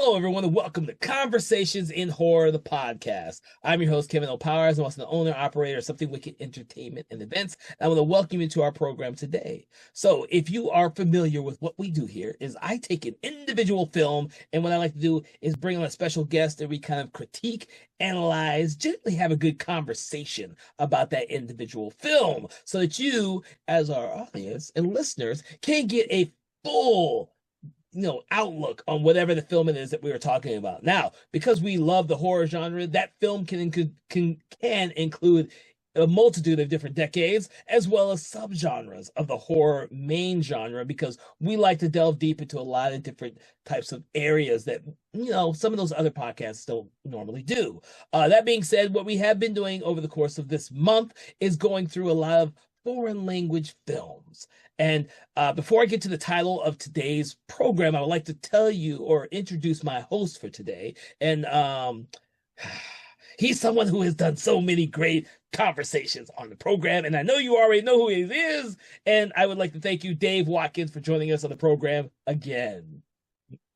Hello, everyone, and welcome to Conversations in Horror, the podcast. I'm your host, Kevin O. Powers. I'm also the owner, operator of Something Wicked Entertainment and Events. And I want to welcome you to our program today. So, if you are familiar with what we do here, is I take an individual film, and what I like to do is bring on a special guest, and we kind of critique, analyze, generally have a good conversation about that individual film, so that you, as our audience and listeners, can get a full outlook on whatever the film it is that we were talking about. Now, because we love the horror genre, that film can include a multitude of different decades as well as subgenres of the horror main genre, because we like to delve deep into a lot of different types of areas that some of those other podcasts don't normally do. That being said, what we have been doing over the course of this month is going through a lot of foreign language films. And before I get to the title of today's program, I would like to tell you or introduce my host for today. And he's someone who has done so many great conversations on the program, and I know you already know who he is. And I would like to thank you, Dave Watkins, for joining us on the program again.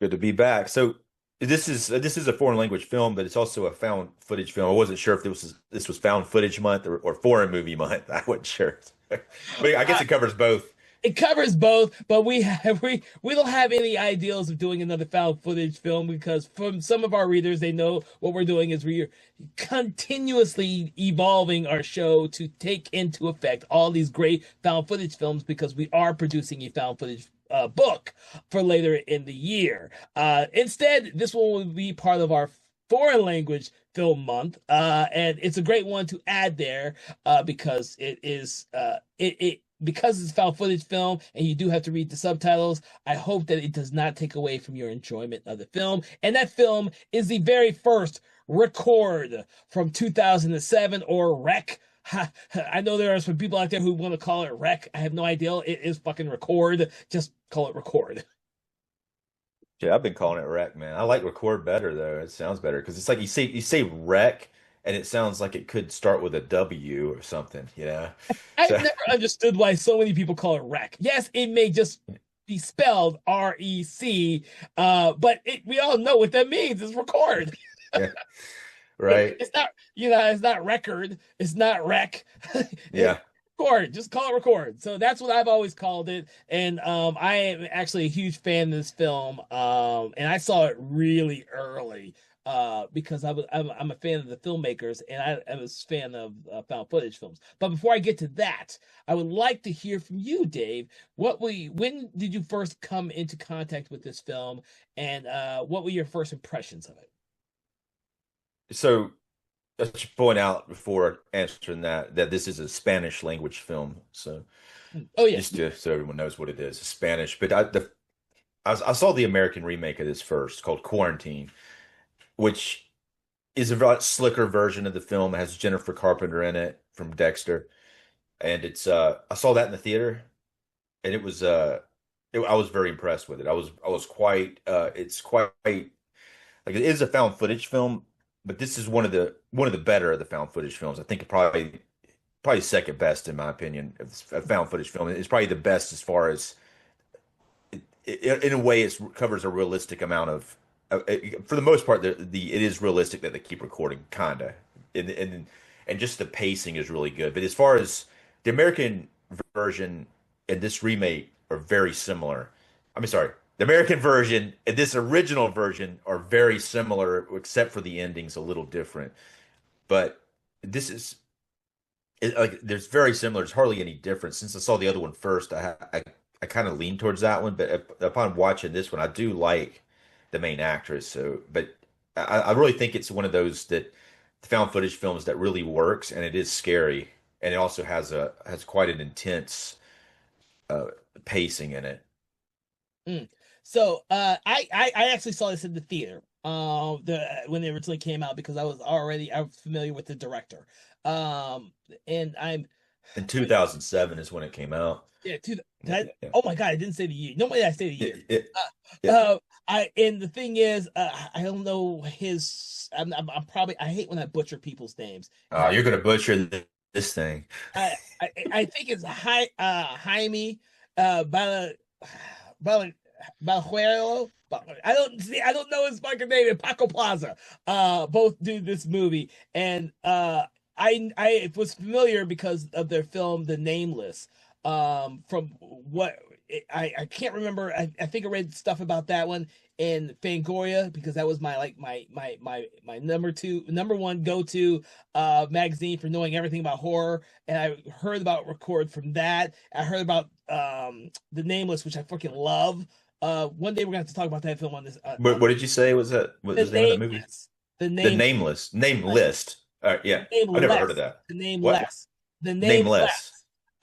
Good to be back. So this is a foreign language film, but it's also a found footage film. I wasn't sure if this was found footage month or foreign movie month. I wasn't sure. But I guess it covers both. It covers both, but we don't have any ideals of doing another found footage film, because from some of our readers, they know what we're doing is we're continuously evolving our show to take into effect all these great found footage films, because we are producing a found footage book for later in the year. Instead, this one will be part of our foreign language film month, and it's a great one to add there, because it is because it's found footage film and you do have to read the subtitles. I hope that it does not take away from your enjoyment of the film. And that film is the very first Record from 2007, or Rec. I know there are some people out there who want to call it Rec. I have no idea. It is fucking Record. Just call it Record. Yeah, I've been calling it Wreck, man. I like Record better though. It sounds better because it's like you say Wreck and it sounds like it could start with a W or something, you know? I've So never understood why so many people call it Rec. Yes, it may just be spelled REC, but we all know what that means. It's Record. yeah, right. It's not, it's not record. It's not Rec. Yeah. Record. Just call it Record. So that's what I've always called it. And I am actually a huge fan of this film. And I saw it really early, because I'm a fan of the filmmakers, and I was a fan of found footage films. But before I get to that, I would like to hear from you, Dave. When did you first come into contact with this film, and what were your first impressions of it? So I should point out before answering that this is a Spanish language film. So Oh yeah. so everyone knows what it is, it's Spanish. But I saw the American remake of this first called Quarantine, which is a lot slicker version of the film. It has Jennifer Carpenter in it from Dexter, and it's I saw that in the theater, and I was very impressed with it. I was quite it's quite like it is a found footage film, but this is one of the better of the found footage films. I think probably second best in my opinion of found footage film. It's probably the best as far as in a way it covers a realistic amount of for the most part, it is realistic that they keep recording, kinda, and just the pacing is really good. But as far as the American version and this remake are very similar. I mean, sorry, the American version and this original version are very similar, except for the ending's a little different. But this is like there's very similar. There's hardly any difference. Since I saw the other one first, I kind of lean towards that one. But upon watching this one, I do like the main actress. So, but I really think it's one of those that found footage films that really works, and it is scary, and it also has quite an intense uh, pacing in it. Mm. So I actually saw this in the theater, when it originally came out, because I'm familiar with the director. And I'm In 2007 is when it came out. yeah, Yeah, oh my God, I didn't say the year. Nobody I say the year. yeah. And the thing is, I don't know his. I'm probably, I hate when I butcher people's names. You're gonna butcher this thing. I think it's Jaime, Bala, Bala. Baljuelo. I don't see. I don't know his fucking name. And Paco Plaza. Both do this movie, and I was familiar because of their film The Nameless. From what I can't remember. I think I read stuff about that one in Fangoria because that was my like my number one go to magazine for knowing everything about horror. And I heard about Record from that. I heard about The Nameless, which I fucking love. One day we're gonna have to talk about that film on this What did you say was that? What The was the name of that movie? Nameless. The The Nameless. Nameless, Name List. Yeah, I've never heard of Nameless. that. The What? Nameless. The Nameless. Nameless.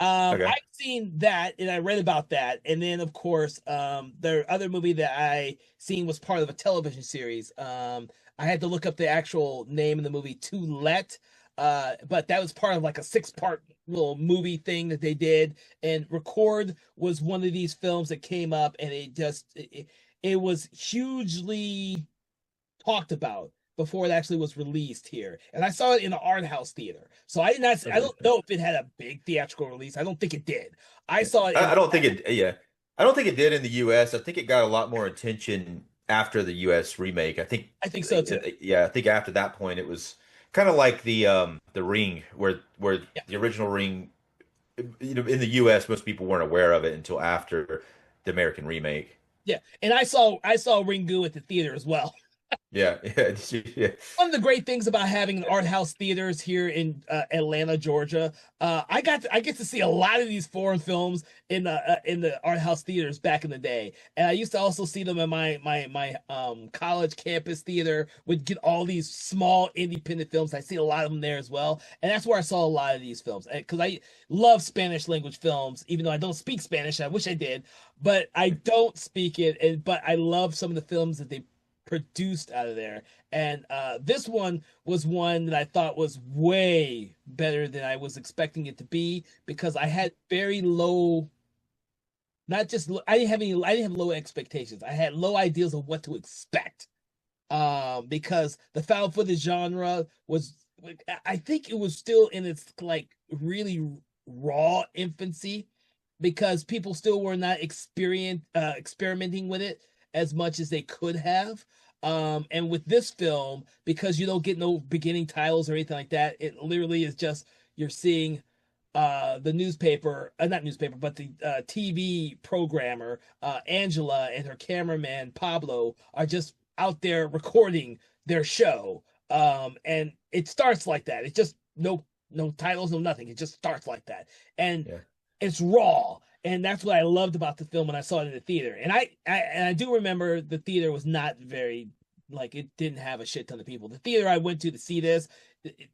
Okay. I've seen that and I read about that. And then of course, the other movie that I seen was part of a television series. I had to look up the actual name of the movie To Let. But that was part of like a six-part little movie thing that they did. And Record was one of these films that came up and it was hugely talked about before it actually was released here. And I saw it in the art house theater. So I did not I Okay. don't know if it had a big theatrical release. I don't think it did. I saw it in I don't think it, yeah. I don't think it did in the US. I think it got a lot more attention after the US remake. I think so too. Yeah, I think after that point it was kind of like the Ring where Yeah. the original Ring, in the US most people weren't aware of it until after the American remake. Yeah. And I saw Ringu at the theater as well. Yeah. Yeah. Yeah. One of the great things about having art house theaters here in Atlanta, Georgia, I get to see a lot of these foreign films in the art house theaters back in the day, and I used to also see them in my college campus theater. Would get all these small independent films. I see a lot of them there as well, and that's where I saw a lot of these films because I love Spanish language films, even though I don't speak Spanish. I wish I did, but I don't speak it, and but I love some of the films that they produced out of there. And this one was one that I thought was way better than I was expecting it to be because I had very low, not just I didn't have low expectations. I had low ideas of what to expect. Because the found footage genre was, I think it was still in its like really raw infancy because people still were not experimenting with it as much as they could have. And with this film, because you don't get no beginning titles or anything like that, it literally is just you're seeing the newspaper, not newspaper, but the TV programmer, Angela, and her cameraman Pablo are just out there recording their show. And it starts like that. It's just no titles, no nothing. It just starts like that. And Yeah. it's raw. And that's what I loved about the film when I saw it in the theater. And I do remember the theater was not very, like, it didn't have a shit ton of people. The theater I went to see this,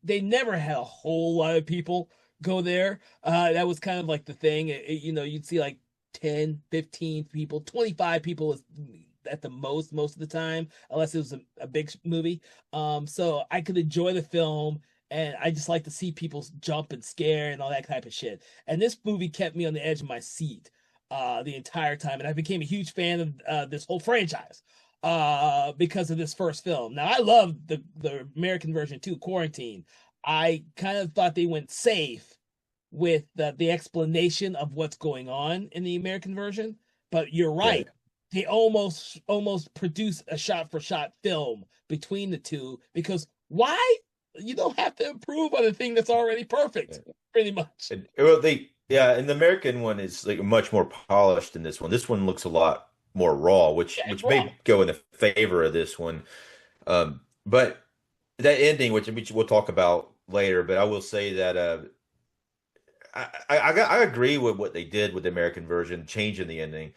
they never had a whole lot of people go there. That was kind of like the thing. You'd see like 10, 15 people, 25 people is at the most of the time, unless it was a big movie. So I could enjoy the film, and I just like to see people jump and scare and all that type of shit. And this movie kept me on the edge of my seat the entire time, and I became a huge fan of this whole franchise because of this first film. Now I love the American version too, Quarantine. I kind of thought they went safe with the explanation of what's going on in the American version, but you're Yeah. right. They almost produce a shot for shot film between the two because why? You don't have to improve on a thing that's already perfect, pretty much. Well, yeah, and the American one is like much more polished than this one. This one looks a lot more raw, which Yeah, it's which raw. may go in the favor of this one. But that ending, which we'll talk about later, but I will say that I agree with what they did with the American version, changing the ending.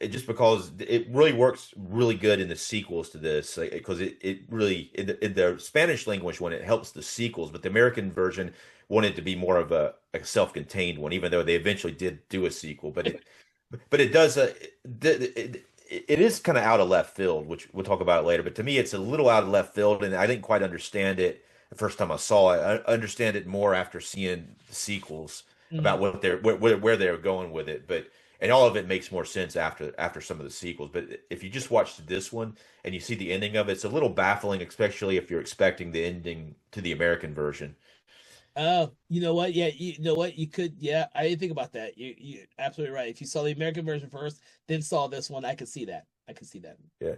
Just because it really works really good in the sequels to this, because it really in the Spanish language one it helps the sequels, but the American version wanted to be more of a self-contained one, even though they eventually did do a sequel. But it does it is kind of out of left field, which we'll talk about it later. But to me, it's a little out of left field, and I didn't quite understand it the first time I saw it. I understand it more after seeing the sequels Mhm. about where they're going with it, but. And all of it makes more sense after some of the sequels. But if you just watch this one and you see the ending of it, it's a little baffling, especially if you're expecting the ending to the American version. Oh, you know what? Yeah, you know what? You could. Yeah, I didn't think about that. You absolutely right. If you saw the American version first, then saw this one, I could see that. I could see that. Yeah.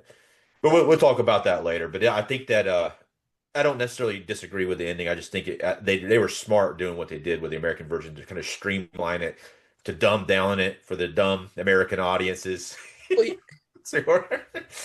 But we'll talk about that later. But yeah, I think that I don't necessarily disagree with the ending. I just think they were smart doing what they did with the American version to kind of streamline it, to dumb down it for the dumb American audiences. Well, So,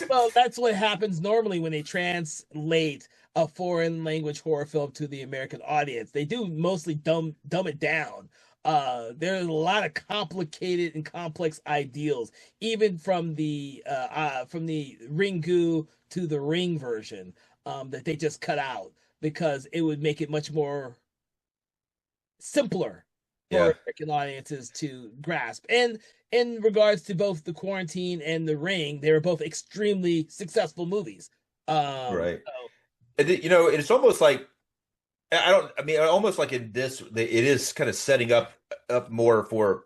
well, that's what happens normally when they translate a foreign language horror film to the American audience. They do mostly dumb it down. There's a lot of complicated and complex ideals, even from the Ringu to the Ring version, that they just cut out because it would make it much more simpler for yeah, American audiences to grasp. And in regards to both The Quarantine and The Ring, they were both extremely successful movies. right. So And it's almost like I don't. I mean, almost like in this, it is kind of setting up more for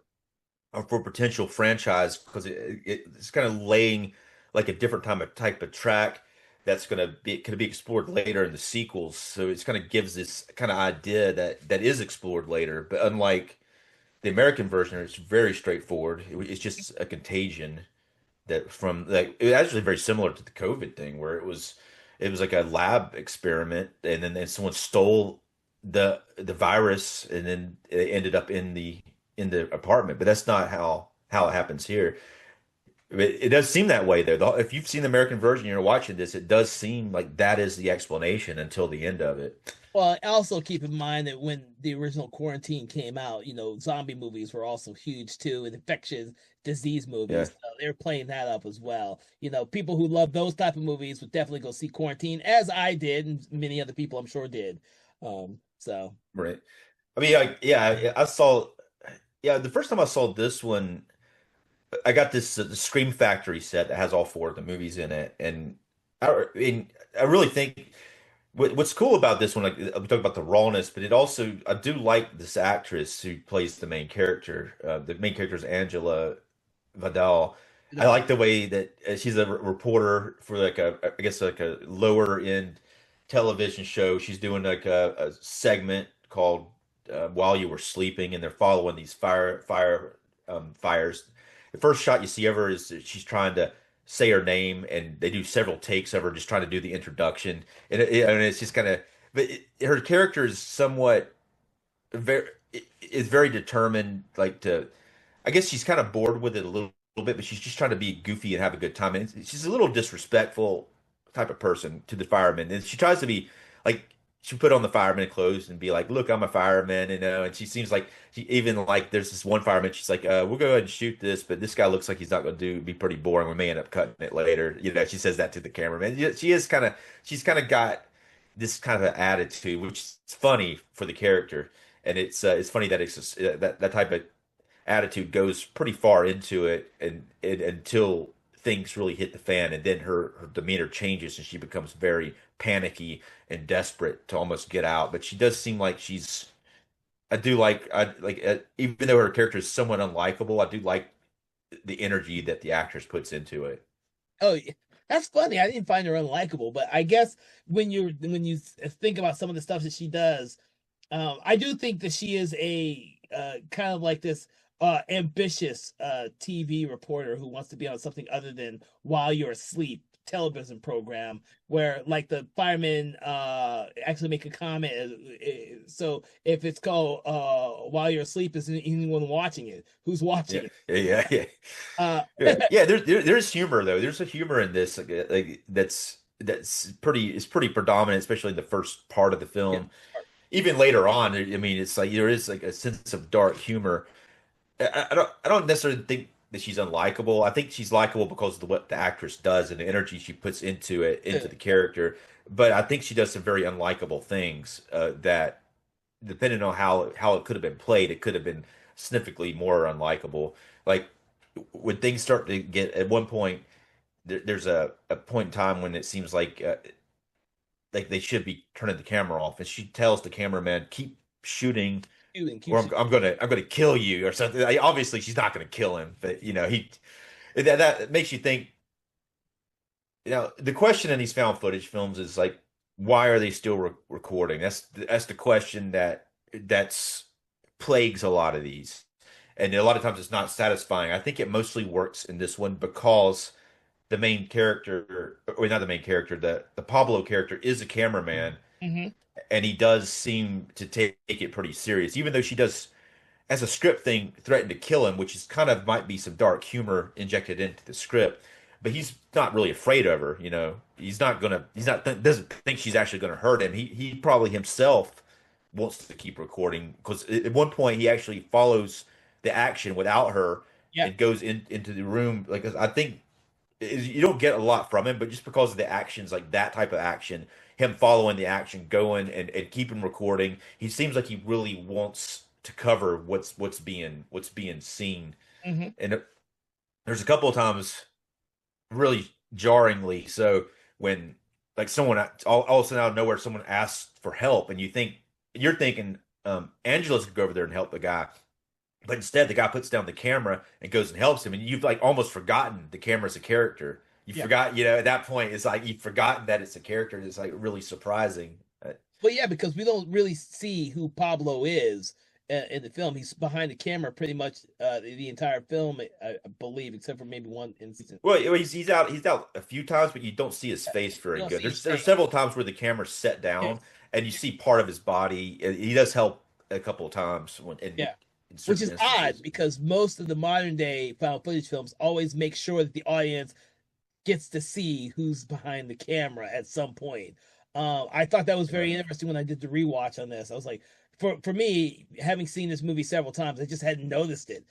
potential franchise because it's kind of laying like a different type of track that's gonna be explored later in the sequels. So it's kind of gives this kind of idea that is explored later. But unlike the American version, it's very straightforward. It's just a contagion that from like it was actually very similar to the COVID thing where it was like a lab experiment and then someone stole the virus and then it ended up in the apartment. But that's not how it happens here. It does seem that way though. If you've seen the American version, you're watching this, it does seem like that is the explanation until the end of it. well, also keep in mind that when the original Quarantine came out, zombie movies were also huge too, and infectious disease Yeah, movies. So they're playing that up as well. People who love those type of movies would definitely go see Quarantine, as I did, and many other people I'm sure did. So right. I mean, yeah, I saw. Yeah, the first time I saw this one, I got this the Scream Factory set that has all four of the movies in it, and I really think what's cool about this one, like we talk about the rawness, but I do like this actress who plays the main character. The main character is Angela Vidal. I no, like the way that she's a reporter for like I guess like a lower end television show. She's doing like a segment called While You Were Sleeping, and they're following these fires. The first shot you see of her is that she's trying to say her name, and they do several takes of her just trying to do the introduction, and it's just kind of. But her character is somewhat very is very determined, like to. I guess she's kind of bored with it a little bit, but she's just trying to be goofy and have a good time. And she's a little disrespectful type of person to the firemen, and she tries to be like she put on the fireman clothes and be like, "Look, I'm a fireman," And she seems like she even like there's this one fireman. She's like, "We'll go ahead and shoot this, but this guy looks like he's not going to be pretty boring. We may end up cutting it later." She says that to the cameraman. Yeah, she's kind of got this kind of attitude, which is funny for the character, and it's funny that that type of attitude goes pretty far into it and until things really hit the fan and then her demeanor changes and she becomes very panicky and desperate to almost get out. But she does seem like even though her character is somewhat unlikable, I do like the energy that the actress puts into it. oh, yeah. That's funny. I didn't find her unlikable, but I guess when you think about some of the stuff that she does, I do think that she is a kind of like this ambitious TV reporter who wants to be on something other than While You're Asleep television program where like the firemen actually make a comment. So if it's called While You're Asleep, is anyone watching it? Who's Yeah, watching it? yeah, yeah, Uh, yeah. Yeah, there's humor though. There's a humor in this like that's pretty predominant, especially in the first part of the yeah. film. Even later on, I mean, it's like there is like a sense of dark humor. I don't necessarily think that she's unlikable. I think she's likable because of what the actress does and the energy she puts into the character. But I think she does some very unlikable things that, depending on how it could have been played, it could have been significantly more unlikable. Like when things start to get at one point, there's a point in time when it seems like they should be turning the camera off, and she tells the cameraman, "Keep shooting, Shooting, keep or shooting. I'm gonna kill you," or something. Obviously, she's not gonna kill him, but that makes you think. The question in these found footage films is like, why are they still recording? That's the question that that's plagues a lot of these. And a lot of times it's not satisfying. I think it mostly works in this one because the main character, or not the main character, the Pablo character is a cameraman, Hmm. and he does seem to take it pretty serious, even though she does, as a script thing, threaten to kill him, which is kind of might be some dark humor injected into the script. But he's not really afraid of her, you know. He's not doesn't think she's actually gonna hurt him. He probably himself wants to keep recording because at one point he actually follows the action without her Yeah. and goes into the room. Like I think you don't get a lot from him, but just because of the actions, like that type of action, him following the action, going and keeping recording, he seems like he really wants to cover what's being seen. Hmm. And there's a couple of times really jarringly so when like someone all of a sudden out of nowhere someone asks for help and you're thinking Angela's could go over there and help the guy, but instead the guy puts down the camera and goes and helps him and you've like almost forgotten the camera's a character. You Yeah. forgot, you know, at that point it's like you've forgotten that it's a character and it's like really surprising. Well, yeah, because we don't really see who Pablo is in the film. He's behind the camera pretty much the entire film, I believe, except for maybe one instance. Well, he's out a few times, but you don't see his face You very don't good. see his There's face. several times where the camera's set Yeah, down and you see part of his body. He does help a couple of times yeah. in Which certain is odd instances. because most of the modern day found footage films always make sure that the audience gets to see who's behind the camera at some point. I thought that was Yeah. very interesting when I did the rewatch on this. I was like, for me, having seen this movie several times, I just hadn't noticed it.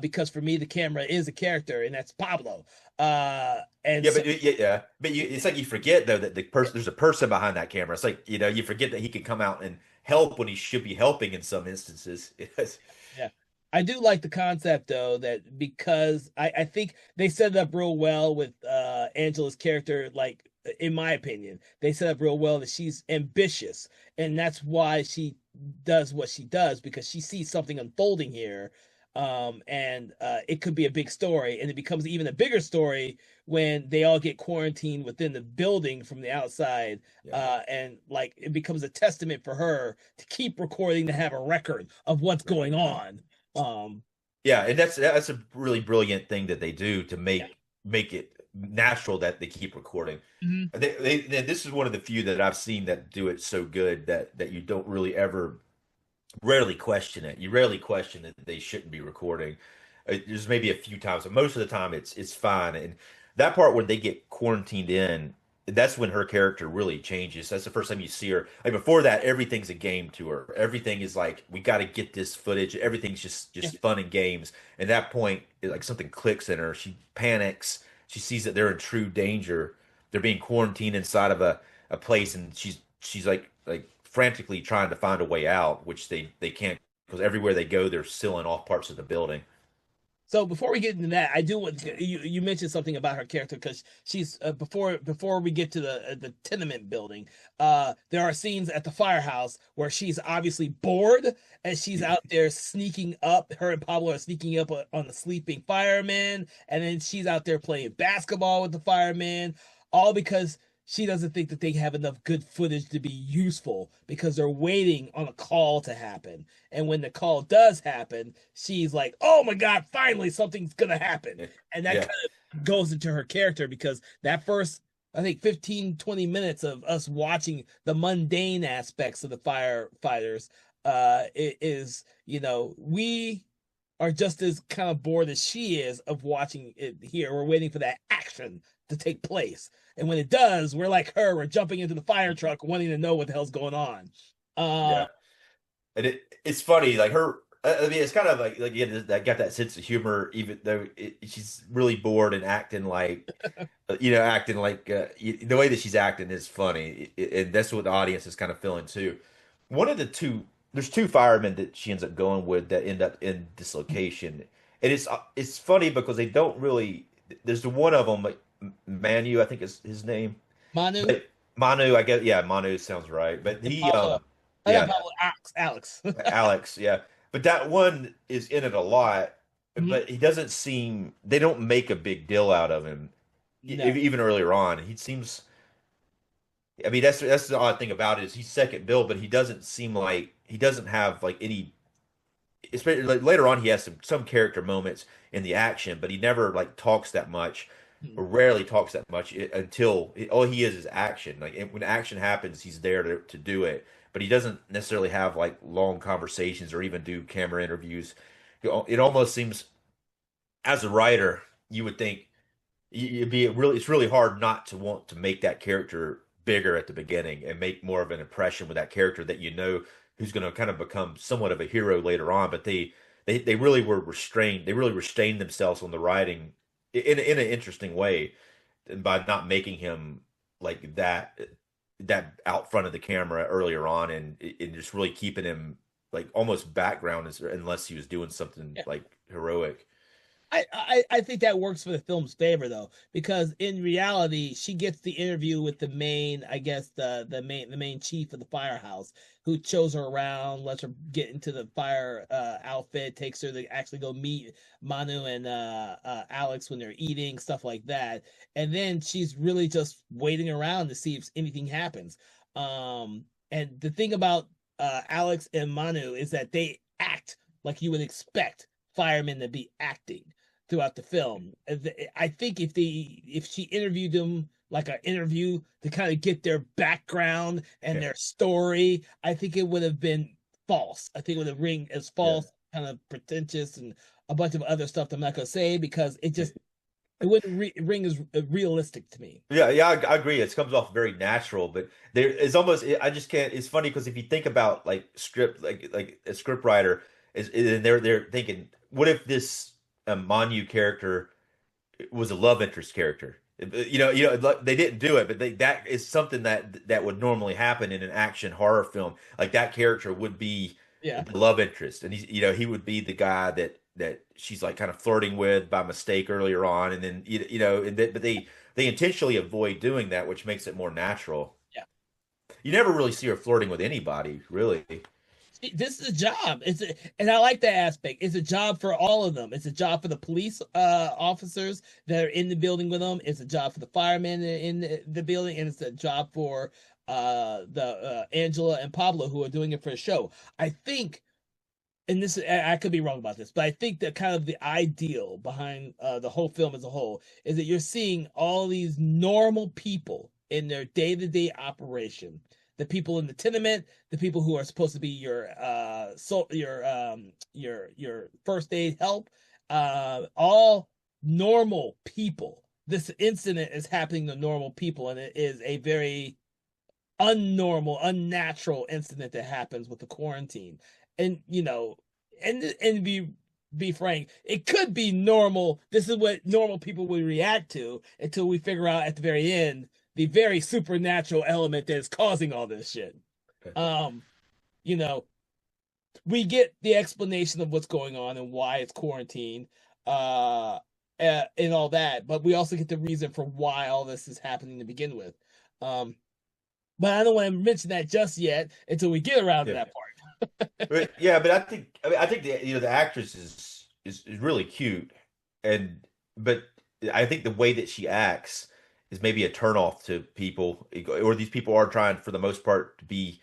Because for me, the camera is a character, and that's Pablo. And Yeah, so but it's like you forget though that the person there's a person behind that camera. It's like, you know, you forget that he can come out and help when he should be helping in some instances. Yes. yeah. I do like the concept though that because I think they set it up real well with Angela's character, like in my opinion, they set up real well that she's ambitious and that's why she does what she does because she sees something unfolding here. And it could be a big story, and it becomes even a bigger story when they all get quarantined within the building from the outside. Yeah. And like it becomes a testament for her to keep recording to have a record of what's going on. Um, Yeah, and that's a really brilliant thing that they do to yeah. make it natural that they keep recording. Mhm. This is one of the few that I've seen that do it so good that you don't really ever rarely question it. You rarely question that they shouldn't be recording. There's maybe a few times, but most of the time it's fine. And that part when they get quarantined in, that's when her character really changes. That's the first time you see her. Like before that, everything's a game to her. Everything is like we got to get this footage. Everything's Yeah. just fun and games. And that point, like something clicks in her. She panics. She sees that they're in true danger. They're being quarantined inside of a place, and she's like frantically trying to find a way out, which they can't because everywhere they go, they're sealing off parts of the building. So before we get into that, I do want you mentioned something about her character because she's before we get to the tenement building. There are scenes at the firehouse where she's obviously bored and she's out there sneaking up. Her and Pablo are sneaking up on the sleeping firemen, and then she's out there playing basketball with the firemen, all because she doesn't think that they have enough good footage to be useful because they're waiting on a call to happen. And when the call does happen, she's like, "Oh my God, finally something's gonna happen." And that Yeah, kind of goes into her character because that first, I think 15, 20 minutes of us watching the mundane aspects of the firefighters, it is, we are just as kind of bored as she is of watching it here. We're waiting for that action to take place. And when it does, we're like her, we're jumping into the fire truck wanting to know what the hell's going on. Uh yeah. And it's funny, like her. I mean, it's kind of like yeah, that got that sense of humor, even though she's really bored and acting like, acting like the way that she's acting is funny, and that's what the audience is kind of feeling too. One of the two, there's two firemen that she ends up going with that end up in this location, and it's funny because they don't really. There's the one of them, like Manu, I think is his name, Manu, but Manu, I guess, yeah, Manu sounds right, but and he, Pablo. Not yeah, Pablo, Alex. Alex, yeah. But that one is in it a lot, Mhm. but he doesn't seem, they don't make a big deal out of him. No. Even earlier on, he seems, I mean, that's the odd thing about it is he's second bill, but he doesn't seem like he doesn't have like any, especially like later on he has some character moments in the action, but he never like talks that much Hmm. or rarely talks that much until all he is action. Like when action happens, he's there to do it, but he doesn't necessarily have like long conversations or even do camera interviews. It almost seems as a writer, you would think it'd be really it's really hard not to want to make that character bigger at the beginning and make more of an impression with that character that you know who's going to kind of become somewhat of a hero later on. But they really were restrained. They really restrained themselves on the writing in an interesting way by not making him like that out front of the camera earlier on and just really keeping him like almost background unless he was doing something Yeah. like heroic. I think that works for the film's favor though, because in reality, she gets the interview with the main, I guess the main chief of the firehouse, who shows her around, lets her get into the fire outfit, takes her to actually go meet Manu and Alex when they're eating, stuff like that, and then she's really just waiting around to see if anything happens. And the thing about Alex and Manu is that they act like you would expect firemen to be acting throughout the film. I think if she interviewed them like an interview to kind of get their background and Yeah. their story, I think it would have been false. I think it would have ring as Yeah. false, kind of pretentious, and a bunch of other stuff that I'm not gonna say because it wouldn't ring as realistic to me. Yeah, yeah, I agree. It comes off very natural, but there is almost I just can't. It's funny because if you think about like script, like a script writer is, and they're thinking, what if this Manu character was a love interest character? Like, they didn't do it, but that is something that would normally happen in an action horror film. Like that character would be Yeah. the love interest, and he would be the guy that she's like kind of flirting with by mistake earlier on, and then but they intentionally avoid doing that, which makes it more natural. Yeah. You never really see her flirting with anybody, really. This is a job. And I like that aspect. It's a job for all of them. It's a job for the police officers that are in the building with them. It's a job for the firemen that are in the building, and it's a job for the Angela and Pablo who are doing it for a show. I think, and this I could be wrong about this, but I think that kind of the ideal behind the whole film as a whole is that you're seeing all these normal people in their day-to-day operation, the people in the tenement, the people who are supposed to be your your first aid help, all normal people. This incident is happening to normal people, and it is a very unnormal, unnatural incident that happens with the quarantine. And and be frank, it could be normal. This is what normal people would react to until we figure out at the very end the very supernatural element that is causing all this shit. Um, you know, we get the explanation of what's going on and why it's quarantine, and all that, but we also get the reason for why all this is happening to begin with. Um, but I don't want to mention that just yet until we get around to Yeah, that part. but I think the actress is really cute, and but I think the way that she acts is maybe a turnoff to people, or these people are trying for the most part to be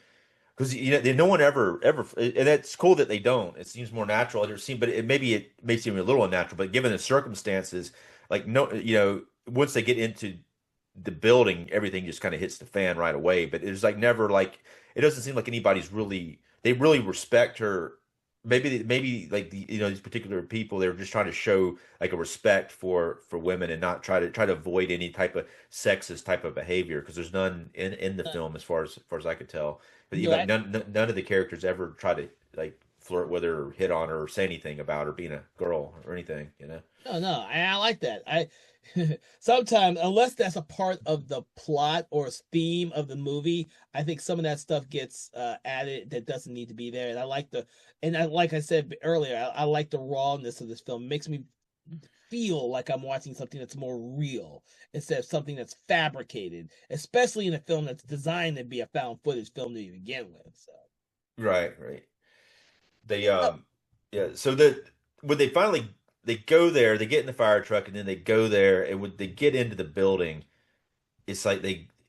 because no one ever and it's cool that they don't. It seems more natural. But it may seem a little unnatural. But given the circumstances, like no, once they get into the building, everything just kind of hits the fan right away. But it's like never like it doesn't seem like anybody's really they really respect her. Maybe like these particular people they're just trying to show like a respect for women and not try to avoid any type of sexist type of behavior because there's none in the Uh, film as far as I could tell. But no, like none of the characters ever try to like flirt with her or hit on her or say anything about her being a girl or anything. no, I like that. I sometimes, unless that's a part of the plot or theme of the movie, I think some of that stuff gets added that doesn't need to be there. And like I said earlier, I like the rawness of this film. It makes me feel like I'm watching something that's more real instead of something that's fabricated, especially in a film that's designed to be a found footage film to begin with. So, Right, right. They uh, yeah, so the when they go there, they get in the fire truck and then they go there and when they get into the building, it's like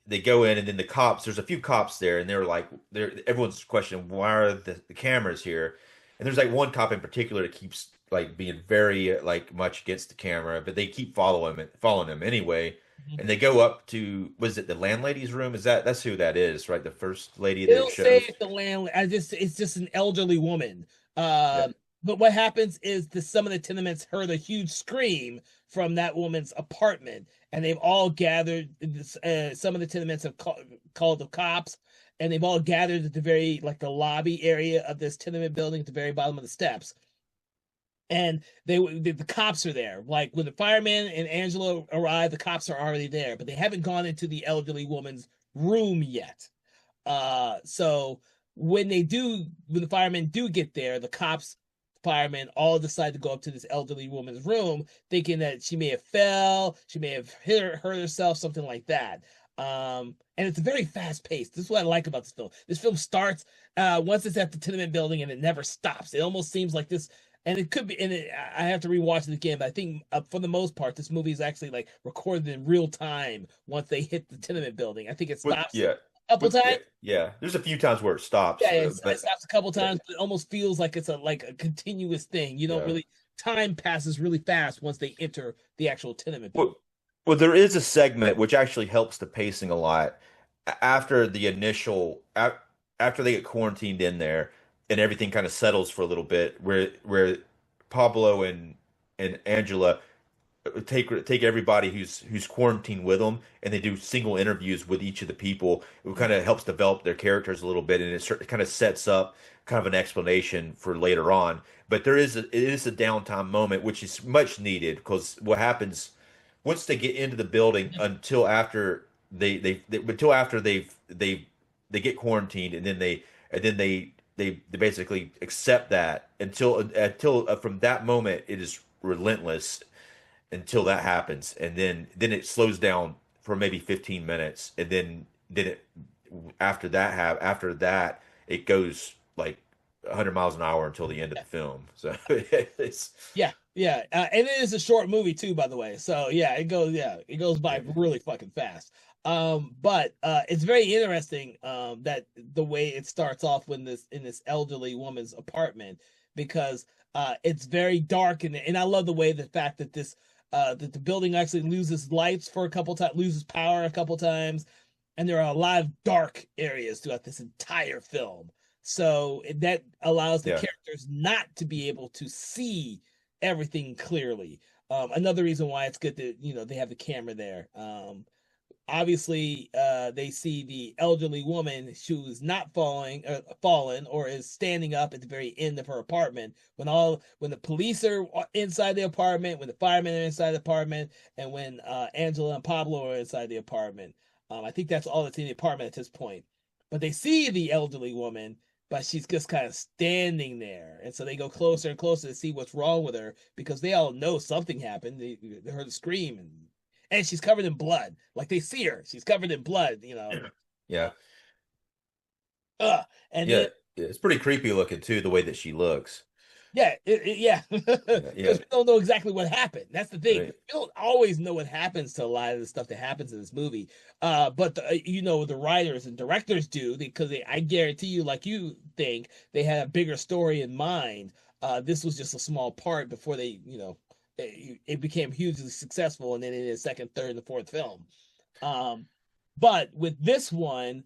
they go in, and then the cops. There's a few cops there, and they're like, they're everyone's questioning why are the cameras here, and there's like one cop in particular that keeps like being very like much against the camera, but they keep following him anyway. And they go up to, was it the landlady's room? That's who that is, right? The first lady They that it don't say shows. it's the landlady. It's just an elderly woman. Yeah. But what happens is that some of the tenements heard a huge scream from that woman's apartment, and they've all gathered. Some of the tenements have called the cops, and they've all gathered at the very like the lobby area of this tenement building at the very bottom of the steps. And the cops are there. Like when the fireman and Angela arrive, the cops are already there, but they haven't gone into the elderly woman's room yet. So when the firemen do get there, the cops, firemen all decide to go up to this elderly woman's room, thinking that she may have fell, she may have hurt herself, something like that. And it's very fast paced. This is what I like about this film. This film starts once it's at the tenement building and it never stops. It almost seems like this, and it could be. I have to rewatch it again, but I think for the most part, this movie is actually like recorded in real time. Once they hit the tenement building, I think it stops Yeah, a couple yeah, times. yeah. There's a few times where it stops, Yeah, it but stops a couple yeah, times, but it almost feels like it's a continuous thing. You don't yeah. really time passes really fast once they enter the actual tenement building. Well, well, there is a segment which actually helps the pacing a lot after the after they get quarantined in there and everything kind of settles for a little bit, where Pablo and Angela take everybody who's quarantined with them, and they do single interviews with each of the people. It kind of helps develop their characters a little bit, and it kind of sets up kind of an explanation for later on. But it is a downtime moment, which is much needed because what happens once they get into the building until after until after they get quarantined, and then they basically accept that until from that moment it is relentless until that happens, and then it slows down for maybe 15 minutes, and then it after that it goes like 100 miles an hour until the end of the film. So it's Yeah, yeah, and it is a short movie too, by the way. So yeah, it goes by really fucking fast. But it's very interesting that the way it starts off when this in this elderly woman's apartment because it's very dark and I love the way the fact that this that the building actually loses lights for a couple times, loses power a couple times, and there are a lot of dark areas throughout this entire film. So that allows the yeah, characters not to be able to see everything clearly. Another reason why it's good that they have the camera there. Obviously, they see the elderly woman who's not fallen or is standing up at the very end of her apartment when the police are inside the apartment, when the firemen are inside the apartment, and when Angela and Pablo are inside the apartment. I think that's all that's in the apartment at this point. But they see the elderly woman, but she's just kind of standing there, and so they go closer and closer to see what's wrong with her because they all know something happened. They heard a scream and she's covered in blood. Like they see her, she's covered in blood. yeah, Ugh. And yeah. then It's pretty creepy looking too, the way that she looks. yeah, Yeah, yeah, because we don't know exactly what happened. That's the thing. We right. don't always know what happens to a lot of the stuff that happens in this movie. But the writers and directors do because I guarantee you, like you think, they had a bigger story in mind. This was just a small part before it became hugely successful, and then in the second, third, and the fourth film. Um, but with this one,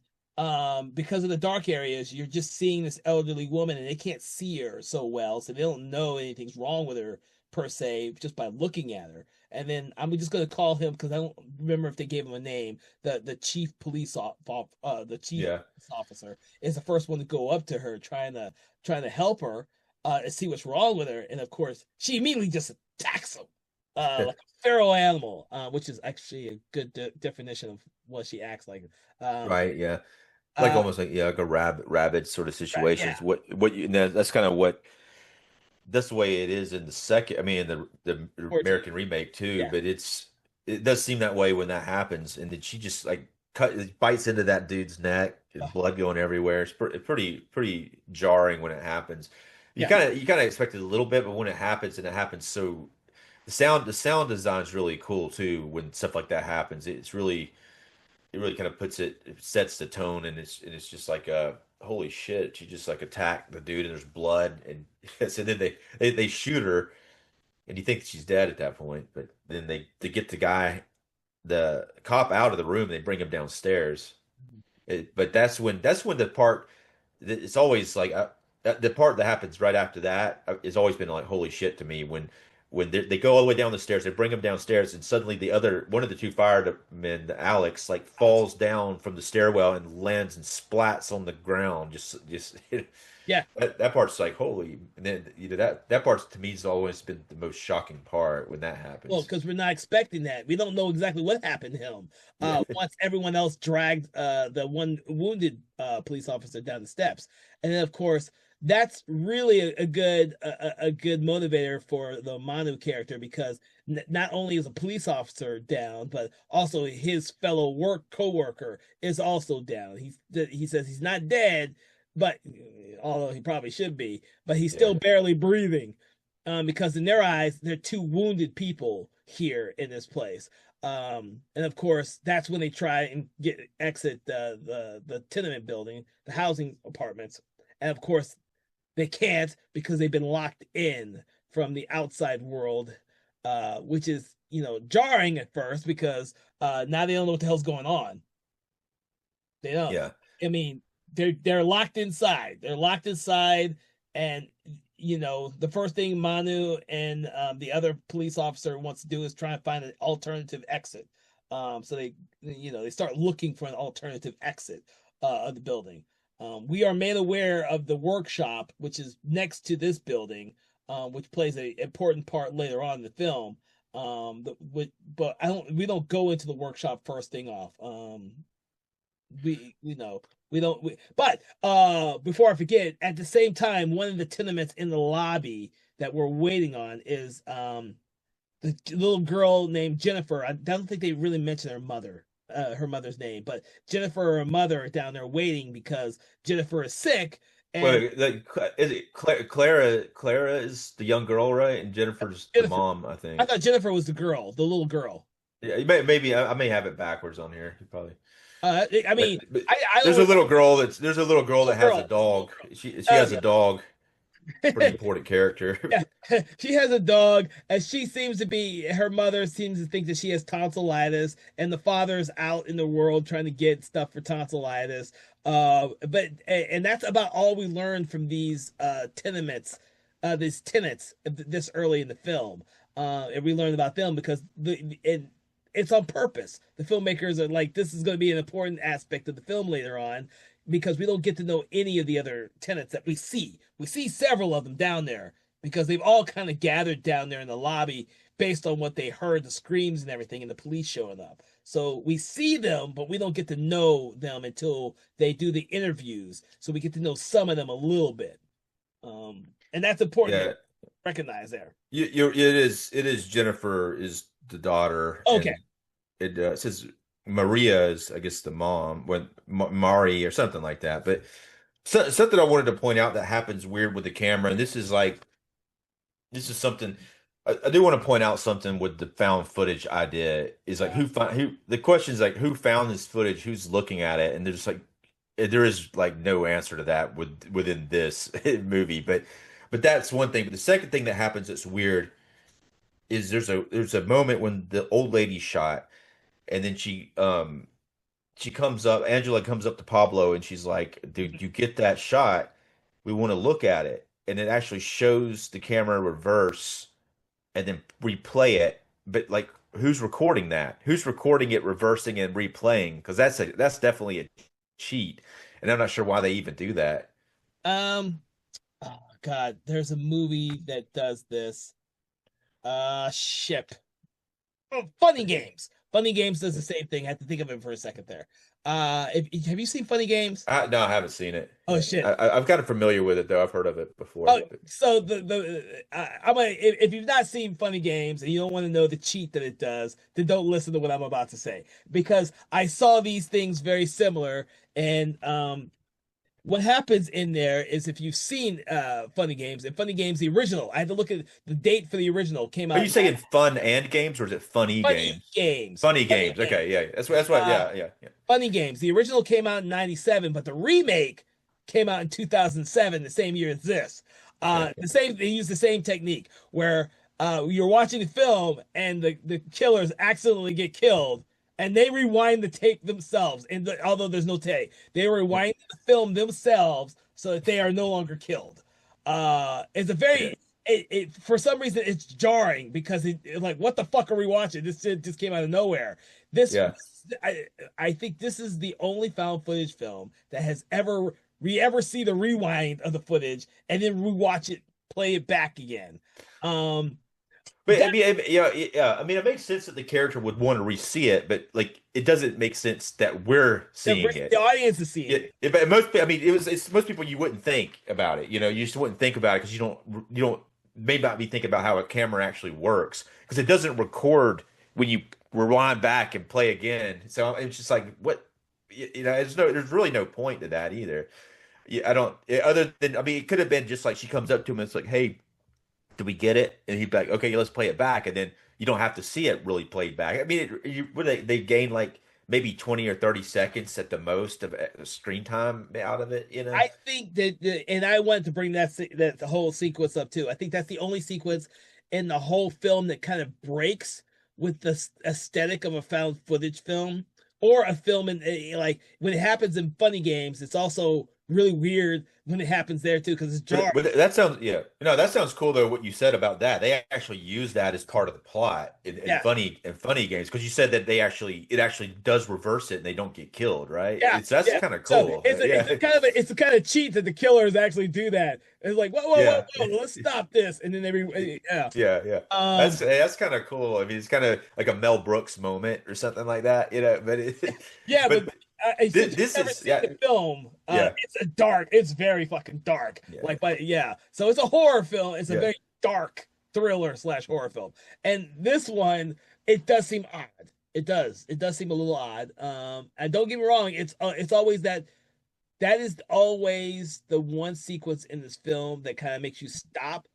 because of the dark areas, you're just seeing this elderly woman and they can't see her so well, so they don't know anything's wrong with her per se just by looking at her. And then I'm just gonna call him because I don't remember if they gave him a name. The chief the chief Yeah. police officer is the first one to go up to her, trying to help her and see what's wrong with her. And of course, she immediately just attacks him like a feral animal, which is actually a good definition of what she acts like. Um, Right, yeah. Like uh, almost like yeah, like a rabbit sort of right, yeah, situations. What you and that's kind of what that's the way it is in the second. I mean, in the 14. American remake too. Yeah. But it does seem that way when that happens, and then she just like bites into that dude's neck, and Uh, blood going everywhere. It's pretty jarring when it happens. yeah. You kind of expect it a little bit, but when it happens and it happens so the sound design is really cool too when stuff like that happens. It's really really kind of it sets the tone, and it's just like holy shit, she just like attacked the dude, and there's blood, and so then they shoot her, and you think she's dead at that point, but then they get the cop out of the room, they bring him downstairs. But that's when the part it's always like the part that happens right after that has always been like holy shit to me when they go all the way down the stairs, they bring him downstairs, and suddenly the other one of the two firemen, Alex, like falls down from the stairwell and lands and splats on the ground. Just Yeah. that part's like holy. And then that part to me has always been the most shocking part when that Well, happens. because we're not expecting that. We don't know exactly what happened to him. Yeah, Once everyone else dragged the one wounded police officer down the steps, and then of course that's really a good motivator for the Manu character because not only is a police officer down, but also his fellow coworker is also down. He says he's not dead, but although he probably should be, but he's yeah, still barely breathing because in their eyes, they're two wounded people here in this place. And of course, that's when they try and exit the tenement building, the housing apartments, and of course, they can't because they've been locked in from the outside world, which is jarring at first because now they don't know what the hell's going on. They don't. yeah. I mean, they're locked inside. They're locked inside, and the first thing Manu and the other police officer wants to do is try and find an alternative exit. So they start looking for an alternative exit of the building. We are made aware of the workshop, which is next to this building, which plays an important part later on in the film. But we don't go into the workshop first thing off. We know we don't but before I forget, at the same time, one of the tenements in the lobby that we're waiting on is the little girl named Jennifer. I don't think they really mention her mother's name, but Jennifer and her mother are down there waiting because Jennifer is sick. And Wait, like, is it Clara? Clara is the young girl, right? And Jennifer's the Jennifer, mom, I I think. thought Jennifer was the girl, the little girl. Yeah, maybe I may have it backwards on here. You probably. I mean, But I always there's a little girl that little has a girl, it's a little dog. girl. She Oh has a dog. Pretty yeah. important character. Yeah, she has a dog, and her mother seems to think that she has tonsillitis, and the father's out in the world trying to get stuff for tonsillitis. And that's about all we learned from these these tenants this early in the film. And we learned about them because it's on purpose. The filmmakers are like, this is going to be an important aspect of the film later on because we don't get to know any of the other tenants that we see. We see several of them down there because they've all kind of gathered down there in the lobby based on what they heard, the screams and everything, and the police showing up. So we see them, but we don't get to know them until they do the interviews. So we get to know some of them a little bit. And that's important to Yeah, recognize there. it is Jennifer is the daughter, Okay. and it says Maria is, I guess, the mom, when Mari or something like that. But something I wanted to point out that happens weird with the camera, and this is something I do want to point out something with the found footage idea is like who the question is like who found this footage, who's looking at it, and there is like no answer to that within this movie, but that's one thing. But the second thing that happens that's weird is there's a moment when the old lady's shot, and then she comes up, Angela comes up to Pablo, and she's like, dude, you get that shot, we want to look at it, and it actually shows the camera reverse and then replay it. But like, who's recording that? Who's recording it, reversing and replaying? Because that's definitely a cheat, and I'm not sure why they even do that. Um. Oh God, there's a movie that does this. Ship. Oh, Funny Games. Funny Games does the same thing. I had to think of it for a second there. Have you seen Funny Games? No, I haven't seen it. Oh shit. I've gotten familiar with it though. I've heard of it before. Oh, so if you've not seen Funny Games and you don't want to know the cheat that it does, then don't listen to what I'm about to say because I saw these things very similar, and what happens in there is if you've seen Funny Games and Funny Games the original, I had to look at the date for the original came Are out you in saying fun and games, or is it funny Funny games? Games. Funny Funny games. Games. Okay, yeah, that's what. Uh, Yeah, yeah, yeah. Funny Games. The original came out in 97, but the remake came out in 2007, the same year as this. Okay. They use the same technique where you're watching the film and the killers accidentally get killed and they rewind the tape themselves. And although there's no tape, they rewind the film themselves so that they are no longer killed. It's a Yeah, very for some reason it's jarring because like what the fuck are we watching? This just came out of nowhere. This yeah. I think this is the only found footage film that has ever we ever see the rewind of the footage and then rewatch it, play it back again. Um, But I that mean, yeah. I mean, it makes sense that the character would want to re-see it, but like, it doesn't make sense that we're seeing the it. audience is seeing Yeah, it. but most, I mean, it's most people you wouldn't think about it. You just wouldn't think about it because you don't may not be thinking about how a camera actually works because it doesn't record when you rewind back and play again. So it's just like what there's really no point to that either. Yeah, I don't other than I mean, it could have been just like she comes up to him and it's like, hey, do we get it? And he'd be like, okay, let's play it back, and then you don't have to see it really played back. I mean, they gain like maybe 20 or 30 seconds at the most of screen time out of it, you know? I think and I wanted to bring that the whole sequence up too. I think that's the only sequence in the whole film that kind of breaks with the aesthetic of a found footage film or a film in like when it happens in Funny Games. It's also really weird when it happens there too because it's jarring. But that sounds, yeah, that sounds cool though. What you said about that, they actually use that as part of the plot Yeah, in funny games because you said that it actually does reverse it and they don't get killed, right? yeah, That's yeah. kind of So cool. it's Yeah, a kind of it's a kind of cheat that the killers actually do that. It's like yeah. whoa, let's stop this, and then yeah. Yeah, yeah. Um, That's kind of cool. I mean, it's kind of like a Mel Brooks moment or something like that, But Yeah, but but since you've this never is seen yeah, the film, yeah, it's very fucking dark. yeah, Like, but yeah, so it's a horror film. It's a yeah. very dark thriller slash horror film, and this one it does seem odd. It does seem a little odd. And don't get me wrong, it's always that is always the one sequence in this film that kind of makes you stop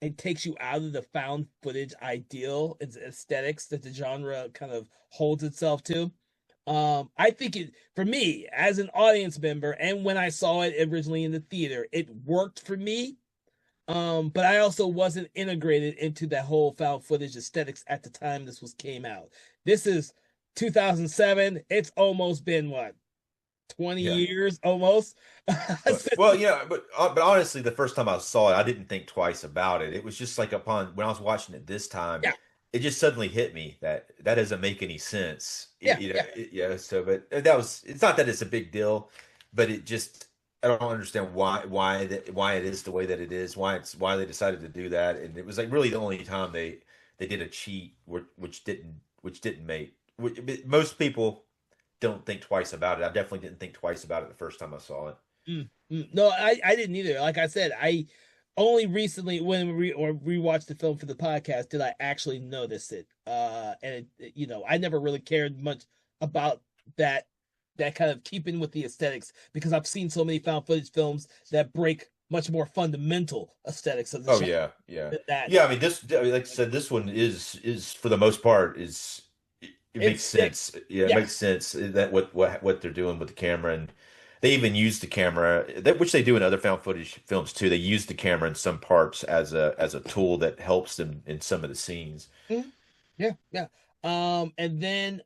and takes you out of the found footage ideal and aesthetics that the genre kind of holds itself to. I think it for me as an audience member, and when I saw it originally in the theater, it worked for me. But I also wasn't integrated into that whole found footage aesthetics at the time this was came out. This is 2007. It's almost been what 20 Yeah. years almost. Well, but honestly, the first time I saw it, I didn't think twice about it. It was just like upon when I was watching it this time, Yeah, it just suddenly hit me that that doesn't make any sense. yeah, yeah. Yeah. So, but that was it's not that it's a big deal, but it just I don't understand why it is the way that it is, why they decided to do that, and it was like really the only time they did a cheat which didn't make most people don't think twice about it. I definitely didn't think twice about it the first time I saw it. No, I didn't either. Like I said, I only recently when we or rewatched the film for the podcast did I actually notice it. And I never really cared much about that kind of keeping with the aesthetics because I've seen so many found footage films that break much more fundamental aesthetics of the Oh genre yeah, yeah, than that. yeah. I mean, I mean, like I said, this one is for the most part it It makes sticks. sense. Yeah, it Yeah, makes sense that what they're doing with the camera, and they even use the camera which they do in other found footage films too. They use the camera in some parts as a tool that helps them in some of the scenes. mhm, yeah, yeah. And then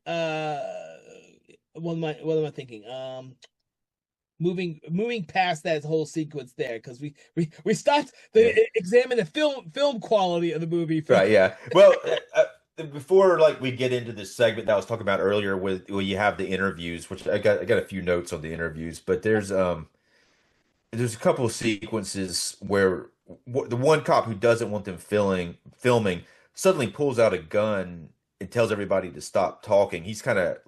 what am I thinking? Moving past that whole sequence there because we stopped Yeah. to examine the film quality of the movie for Right, yeah. Well, before like we get into this segment that I was talking about earlier with where you have the interviews, which I got a few notes on the interviews, but there's a couple of sequences where the one cop who doesn't want them filming suddenly pulls out a gun and tells everybody to stop talking. He's kind of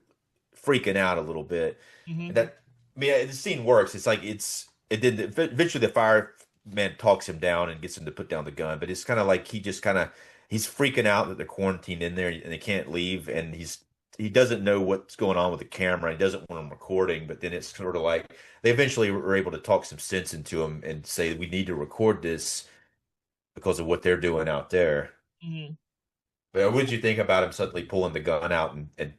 freaking out a little bit. And Mhm. that I mean, the scene works. It's like it did eventually the fireman talks him down and gets him to put down the gun, but it's kind of like he's freaking out that they're quarantined in there and they can't leave, and he's he doesn't know what's going on with the camera. He doesn't want him recording, but then it's sort of like they eventually were able to talk some sense into him and say we need to record this because of what they're doing out there. Mhm. But what did you think about him suddenly pulling the gun out and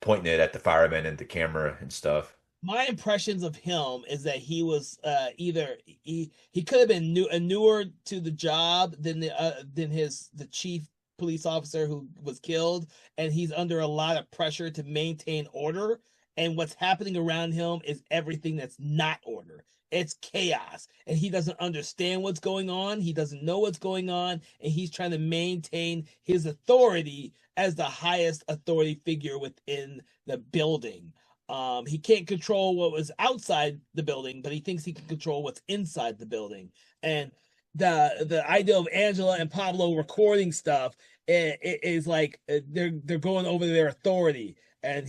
pointing it at the firemen and the camera and stuff? My impressions of him is that he was either he could have been newer to the job than the chief police officer who was killed, and he's under a lot of pressure to maintain order. And what's happening around him is everything that's not order. It's chaos, and he doesn't understand what's going on. He doesn't know what's going on, and he's trying to maintain his authority as the highest authority figure within the building. He can't control what was outside the building, but he thinks he can control what's inside the building. And the idea of Angela and Pablo recording stuff is like they're going over their authority, and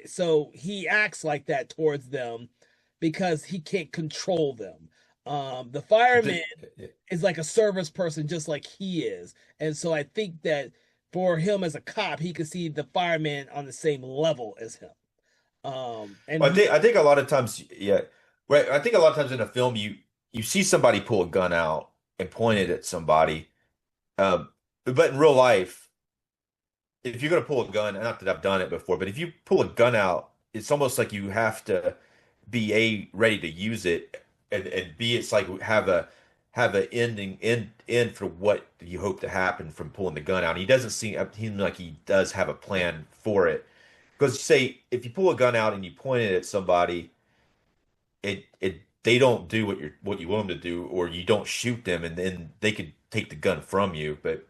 so he acts like that towards them because he can't control them. The fireman is like a service person, just like he is, and so I think that for him as a cop, he could see the fireman on the same level as him. And Well, I think a lot of times, yeah, right. I think a lot of times in a film, you see somebody pull a gun out and point it at somebody, but in real life, if you're going to pull a gun, not that I've done it before, but if you pull a gun out, it's almost like you have to be ready to use it, and B it's like have a end for what you hope to happen from pulling the gun out. He doesn't seem like he does have a plan for it. Because say if you pull a gun out and you point it at somebody, it they don't do what you want them to do, or you don't shoot them, and then they could take the gun from you. But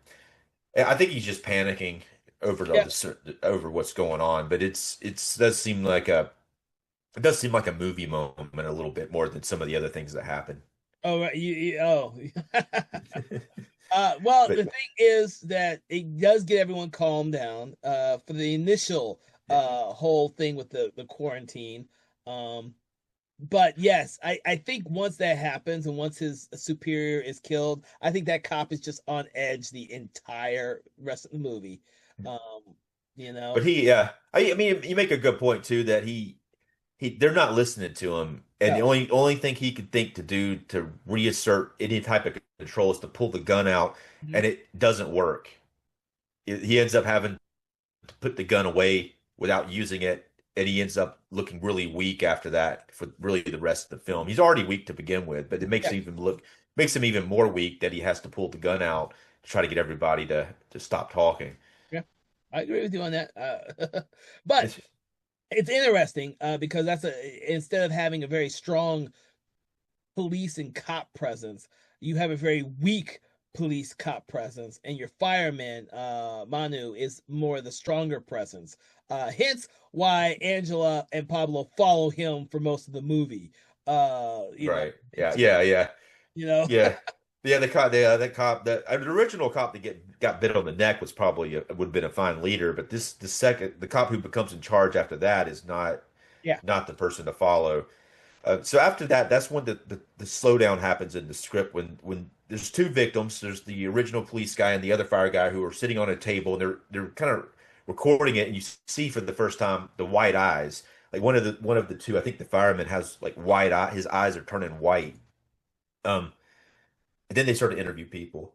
I think he's just panicking over yeah, over what's going on. But it does seem like a movie moment a little bit more than some of the other things that happen. oh, right, oh. Well, the But thing is that it does get everyone calmed down for the initial whole thing with the quarantine. Um, but yes, I think once that happens and once his superior is killed, I think that cop is just on edge the entire rest of the movie. Um, you but know, I mean, you make a good point too that they're not listening to him, and the no. only thing he could think to do to reassert any type of control is to pull the gun out, Mhm. and it doesn't work. He ends up having to put the gun away without using it, and he ends up looking really weak after that for really the rest of the film. He's already weak to begin with, but it Yeah, makes him even more weak that he has to pull the gun out to try to get everybody to stop talking. yeah, I agree with you on that. But it's interesting because instead of having a very strong police and cop presence, you have a very weak police cop presence, and your fireman Manu is more the stronger presence. Hence why Angela and Pablo follow him for most of the movie. You know, Right. Yeah. Yeah. Yeah. you know, Yeah. Yeah, the original cop that got bit on the neck was probably would have been a fine leader, but the cop who becomes in charge after that is yeah. not the person to follow. So after that, that's when the slowdown happens in the script when there's two victims. There's the original police guy and the other fire guy who are sitting on a table, and they're kind of recording it, and you see for the first time the white eyes. Like one of the two, I think the fireman has like white eye, his eyes are turning white. Um, and then they start to interview people.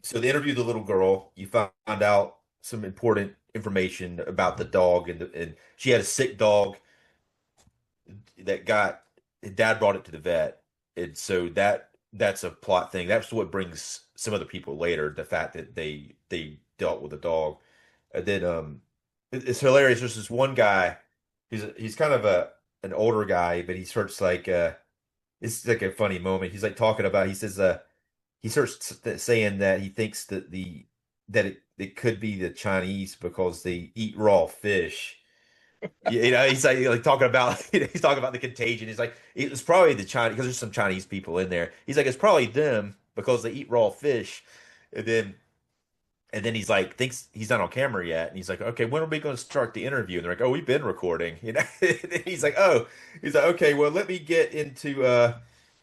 So they interview the little girl. You find out some important information about the dog, and she had a sick dog that got dad brought it to the vet, and so that's a plot thing. That's what brings some other people later. The fact that they dealt with a dog, and then it's hilarious. There's this one guy. He's kind of an older guy, but he starts like it's like a funny moment. He's like talking about. He says he starts saying that he thinks that it could be the Chinese because they eat raw fish. He's like talking about he's talking about the contagion. He's like it's probably the Chinese because there's some Chinese people in there. He's like it's probably them because they eat raw fish, and then he's like thinks he's not on camera yet, and he's like, okay, when are we going to start the interview? And they're like, oh, we've been recording. He's like, oh, he's like, okay, well, let me get into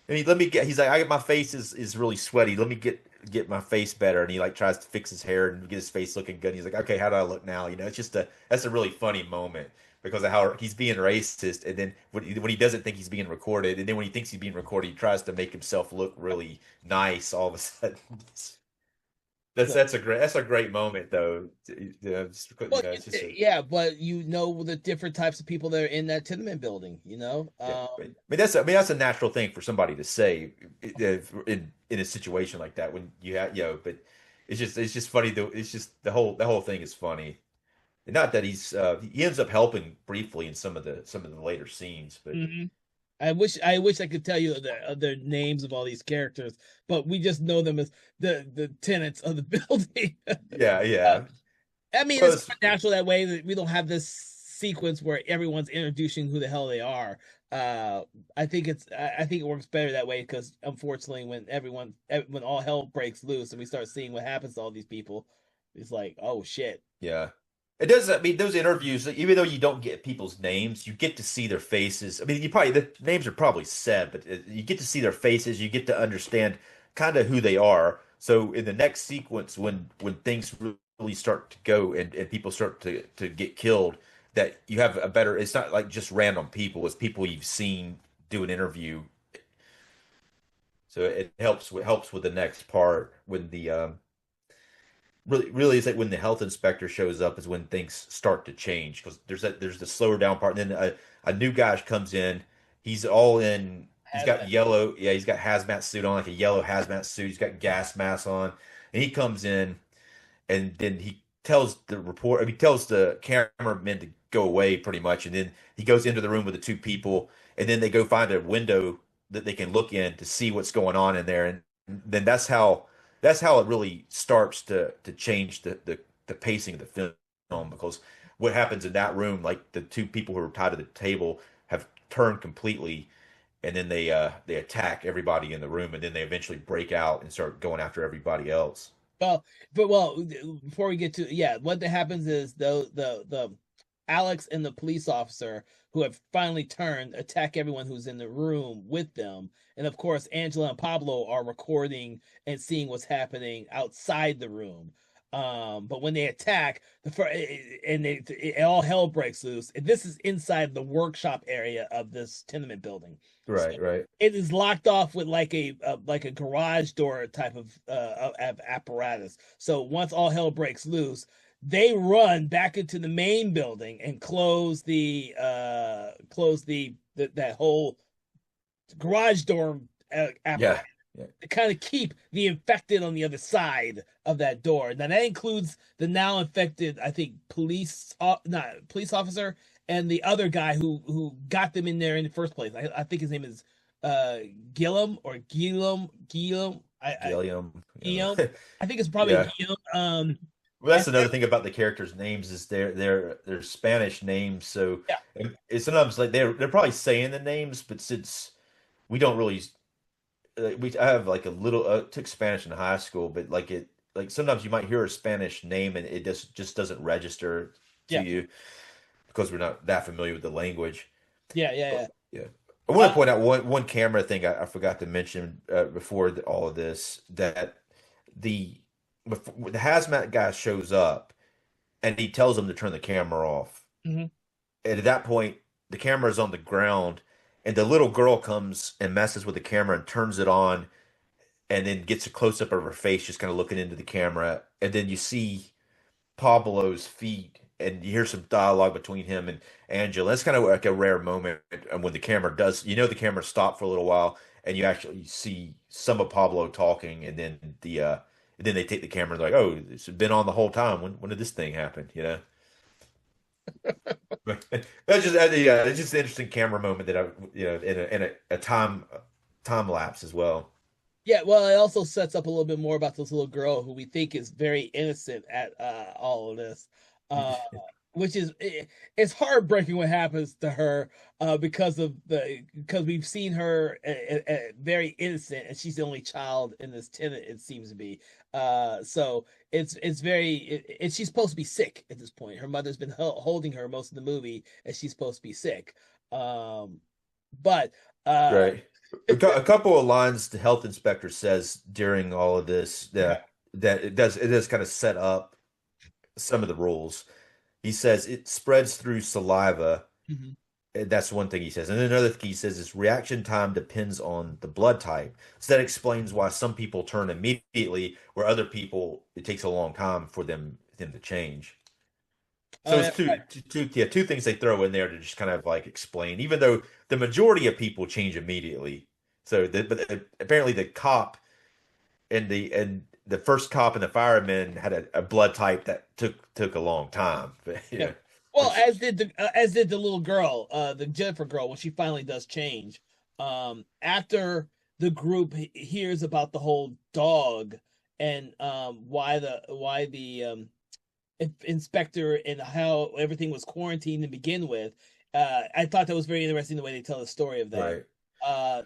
let me get. He's like, my face is really sweaty. Let me get get my face better, and he like tries to fix his hair and get his face looking good. He's like, okay, how do I look now? It's just that's a really funny moment because of how he's being racist, and then when he doesn't think he's being recorded, and then when he thinks he's being recorded, he tries to make himself look really nice all of a sudden. That's a great moment though. Well, It's just a yeah, but the different types of people that are in that tenement building, yeah. That's a natural thing for somebody to say in a situation like that when you have but it's just funny though. It's just the whole thing is funny. And not that he ends up helping briefly in some of the later scenes, but Mhm. I wish I could tell you the names of all these characters, but we just know them as the tenants of the building. yeah, Uh, yeah. I mean, Well, it's more natural that way that we don't have this sequence where everyone's introducing who the hell they are. Uh, I think it works better that way because unfortunately, when all hell breaks loose and we start seeing what happens to all these people, it's like, oh shit. yeah. It does. I mean, those interviews, even though you don't get people's names, you get to see their faces. I mean, the names are probably said, but you get to see their faces. You get to understand kind of who they are. So in the next sequence, when things really start to go and people start to get killed, that you have a better. It's not like just random people. It's people you've seen do an interview. So it helps with the next part when the really it's like when the health inspector shows up is when things start to change because there's the slower down part and then a new guy comes in. He's all in. He's Has got that. yellow. Yeah, he's got hazmat suit on, like a yellow hazmat suit. He's got gas mask on, and he comes in and then he tells the cameraman to go away pretty much, and then he goes into the room with the two people, and then they go find a window that they can look in to see what's going on in there, and then that's how it really starts to change the pacing of the film because what happens in that room, like the two people who are tied to the table have turned completely. And then they attack everybody in the room, and then they eventually break out and start going after everybody else. Well, before we get to what that happens is the Alex and the police officer who have finally turned attack everyone who's in the room with them, and of course Angela and Pablo are recording and seeing what's happening outside the room. But when they attack, all hell breaks loose. And this is inside the workshop area of this tenement building. So Right, right. it is locked off with like a garage door type of apparatus. So once all hell breaks loose, they run back into the main building and close that whole garage door apparatus Yeah, yeah, to kind of keep the infected on the other side of that door. Now that includes the now infected, I think, not police officer and the other guy who got them in there in the first place. I think his name is uh Gillum or Gillum. Gilliam. Guillaume. I think it's probably Yeah. Guillaume. Well, And that's another thing about the characters' names is they're Spanish names. So yeah, it's sometimes like they're probably saying the names, but since we don't really I have like a little took Spanish in high school, but like sometimes you might hear a Spanish name and it just doesn't register to yeah, you because we're not that familiar with the language. yeah, yeah, But yeah. yeah, I want to point out one camera thing I forgot to mention before all of this that the before the hazmat guy shows up and he tells him to turn the camera off. Mhm. And at that point, the camera is on the ground, and the little girl comes and messes with the camera and turns it on, and then gets a close up of her face, just kind of looking into the camera. And then you see Pablo's feet, and you hear some dialogue between him and Angela. That's kind of like a rare moment when the camera does, the camera stopped for a little while, and you actually see some of Pablo talking, and then they take the camera and they're like, oh, it's been on the whole time. When did this thing happen? That's just yeah, it's just an interesting camera moment that I in a time lapse as well. Yeah, well, it also sets up a little bit more about this little girl who we think is very innocent at all of this, uh, which is it's heartbreaking what happens to her because we've seen her very innocent and she's the only child in this tenant it seems to be. So it's and she's supposed to be sick at this point. Her mother's been holding her most of the movie and she's supposed to be sick. Um, But uh, Right. A couple of lines the health inspector says during all of this that it does kind of set up some of the rules. He says it spreads through saliva. Mhm. That's one thing he says. And then another thing he says is reaction time depends on the blood type. So that explains why some people turn immediately, where other people it takes a long time for them to change. So it's right. two things they throw in there to just kind of like explain, even though the majority of people change immediately. But apparently the cop and the first cop and the fireman had a blood type that took a long time. But, Yeah. yeah, Well, which as did the little girl, the Jennifer girl, when she finally does change. After the group hears about the whole dog and why the inspector and how everything was quarantined to begin with, I thought that was very interesting the way they tell the story of that. right,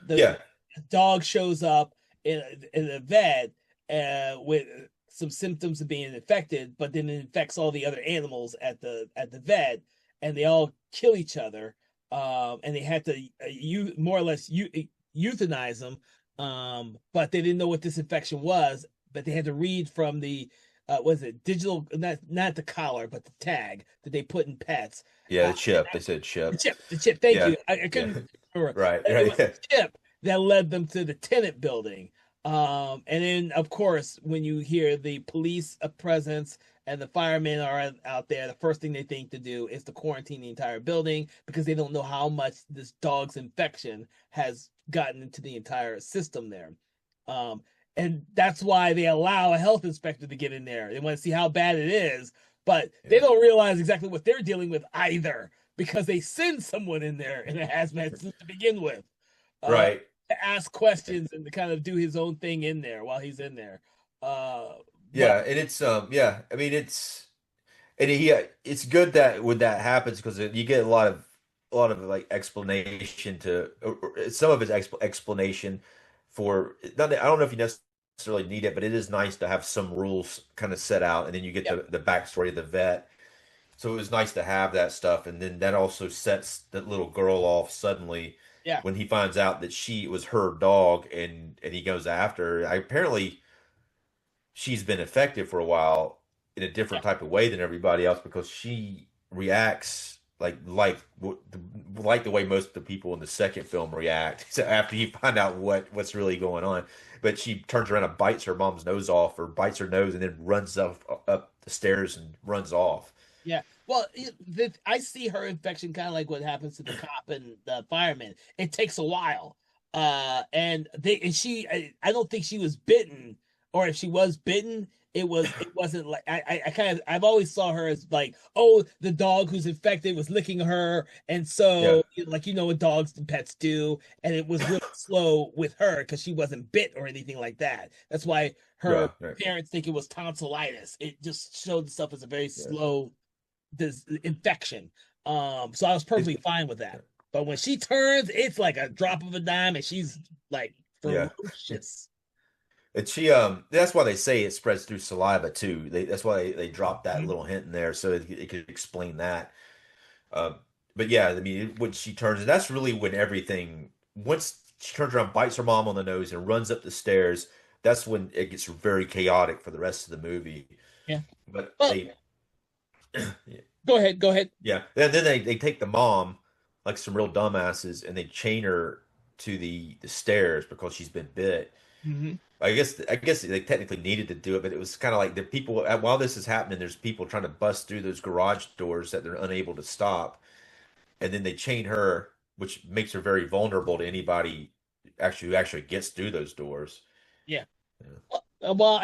The yeah, dog shows up in a vet with some symptoms of being infected, but then it infects all the other animals at the vet, and they all kill each other. And they had to you more or less euthanize them, but they didn't know what this infection was. But they had to read from the was it digital, not the collar, but the tag that they put in pets. yeah. Uh, The chip, they said chip. the chip. Thank Yeah, you. I yeah, couldn't remember. right, It right, was yeah, the chip that led them to the tenant building. And then, of course, when you hear the police presence and the firemen are out there, the first thing they think to do is to quarantine the entire building because they don't know how much this dog's infection has gotten into the entire system there. Um, and that's why they allow a health inspector to get in there. They want to see how bad it is, but they yeah. don't realize exactly what they're dealing with either because they send someone in there in a hazmat suit to begin with, uh, Right. to ask questions and to kind of do his own thing in there while he's in there. Uh, but Yeah, and it's yeah, I mean it's good that when that happens because you get a lot of like explanation or some of it's explanation for not, I don't know if you necessarily need it, but it is nice to have some rules kind of set out, and then you get yeah, the backstory of the vet. So it was nice to have that stuff, and then that also sets that little girl off suddenly yeah, when he finds out that she was her dog, and he goes after her. Apparently she's been effective for a while in a yeah, different type of way than everybody else because she reacts like the way most of the people in the second film react. So after you find out what's really going on, but she turns around and bites her mom's nose off, or bites her nose, and then runs up the stairs and runs off. yeah. Well, I see her infection kind of like what happens to the cop and the fireman. It takes a while, and she, I don't think she was bitten, or if she was bitten, it wasn't like I kind of I've always saw her as like, oh, the dog who's infected was licking her, and Yeah, so like what dogs and pets do, and it was really slow with her because she wasn't bit or anything like that. That's why her yeah, right. parents think it was tonsillitis. It just showed itself as a very Yeah. slow this infection. So I was It's perfectly fine with that. But when she turns, it's like a drop of a dime, and she's like yeah. ferocious. And she that's why they say it spreads through saliva too. That's why they drop that Mhm. little hint in there so it could explain that. Um, but yeah, I mean, when she turns, and that's really when everything, once she turns around, bites her mom on the nose, and runs up the stairs, that's when it gets very chaotic for the rest of the movie. Yeah. But Well, they, go ahead. Go ahead. yeah, and then they take the mom, like some real dumbasses, and they chain her to the stairs because she's been bit. Hmm. I guess they technically needed to do it, but it was kind of like the people while this is happening, there's people trying to bust through those garage doors that they're unable to stop, and then they chain her, which makes her very vulnerable to anybody who actually gets through those doors. Yeah. Yeah, Well,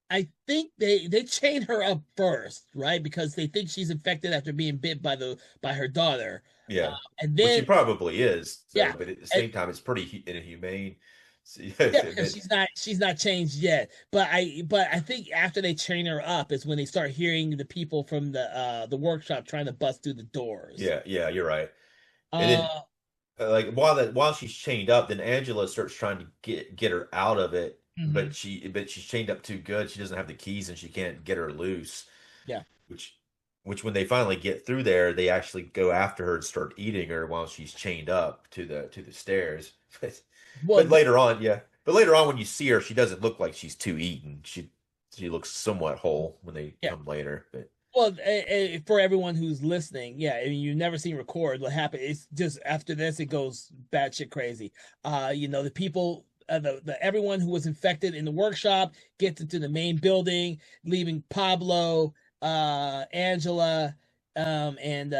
I think they chain her up first, right? Because they think she's infected after being bit by the by her daughter, uh, yeah, and which she then probably is. So, yeah, but at the and same time, it's pretty inhumane. So, yeah, because but she's not changed yet. But I think after they train her up is when they start hearing the people from the workshop trying to bust through the doors. yeah, yeah, you're right. And then Uh, like while she's chained up, then Angela starts trying to get her out of it, mhm, but she's chained up too good. She doesn't have the keys and she can't get her loose. yeah. Which which when they finally get through there, they actually go after her and start eating her while she's chained up to the stairs. Well, But later on, yeah. But later on, when you see her, she doesn't look like she's too eaten. She looks somewhat whole when they yeah. come later. But Well, for everyone who's listening, yeah, I mean, you've never seen Record. What happened? It's just after this, it goes batshit crazy. The people, the everyone who was infected in the workshop gets into the main building, leaving Pablo, Angela, and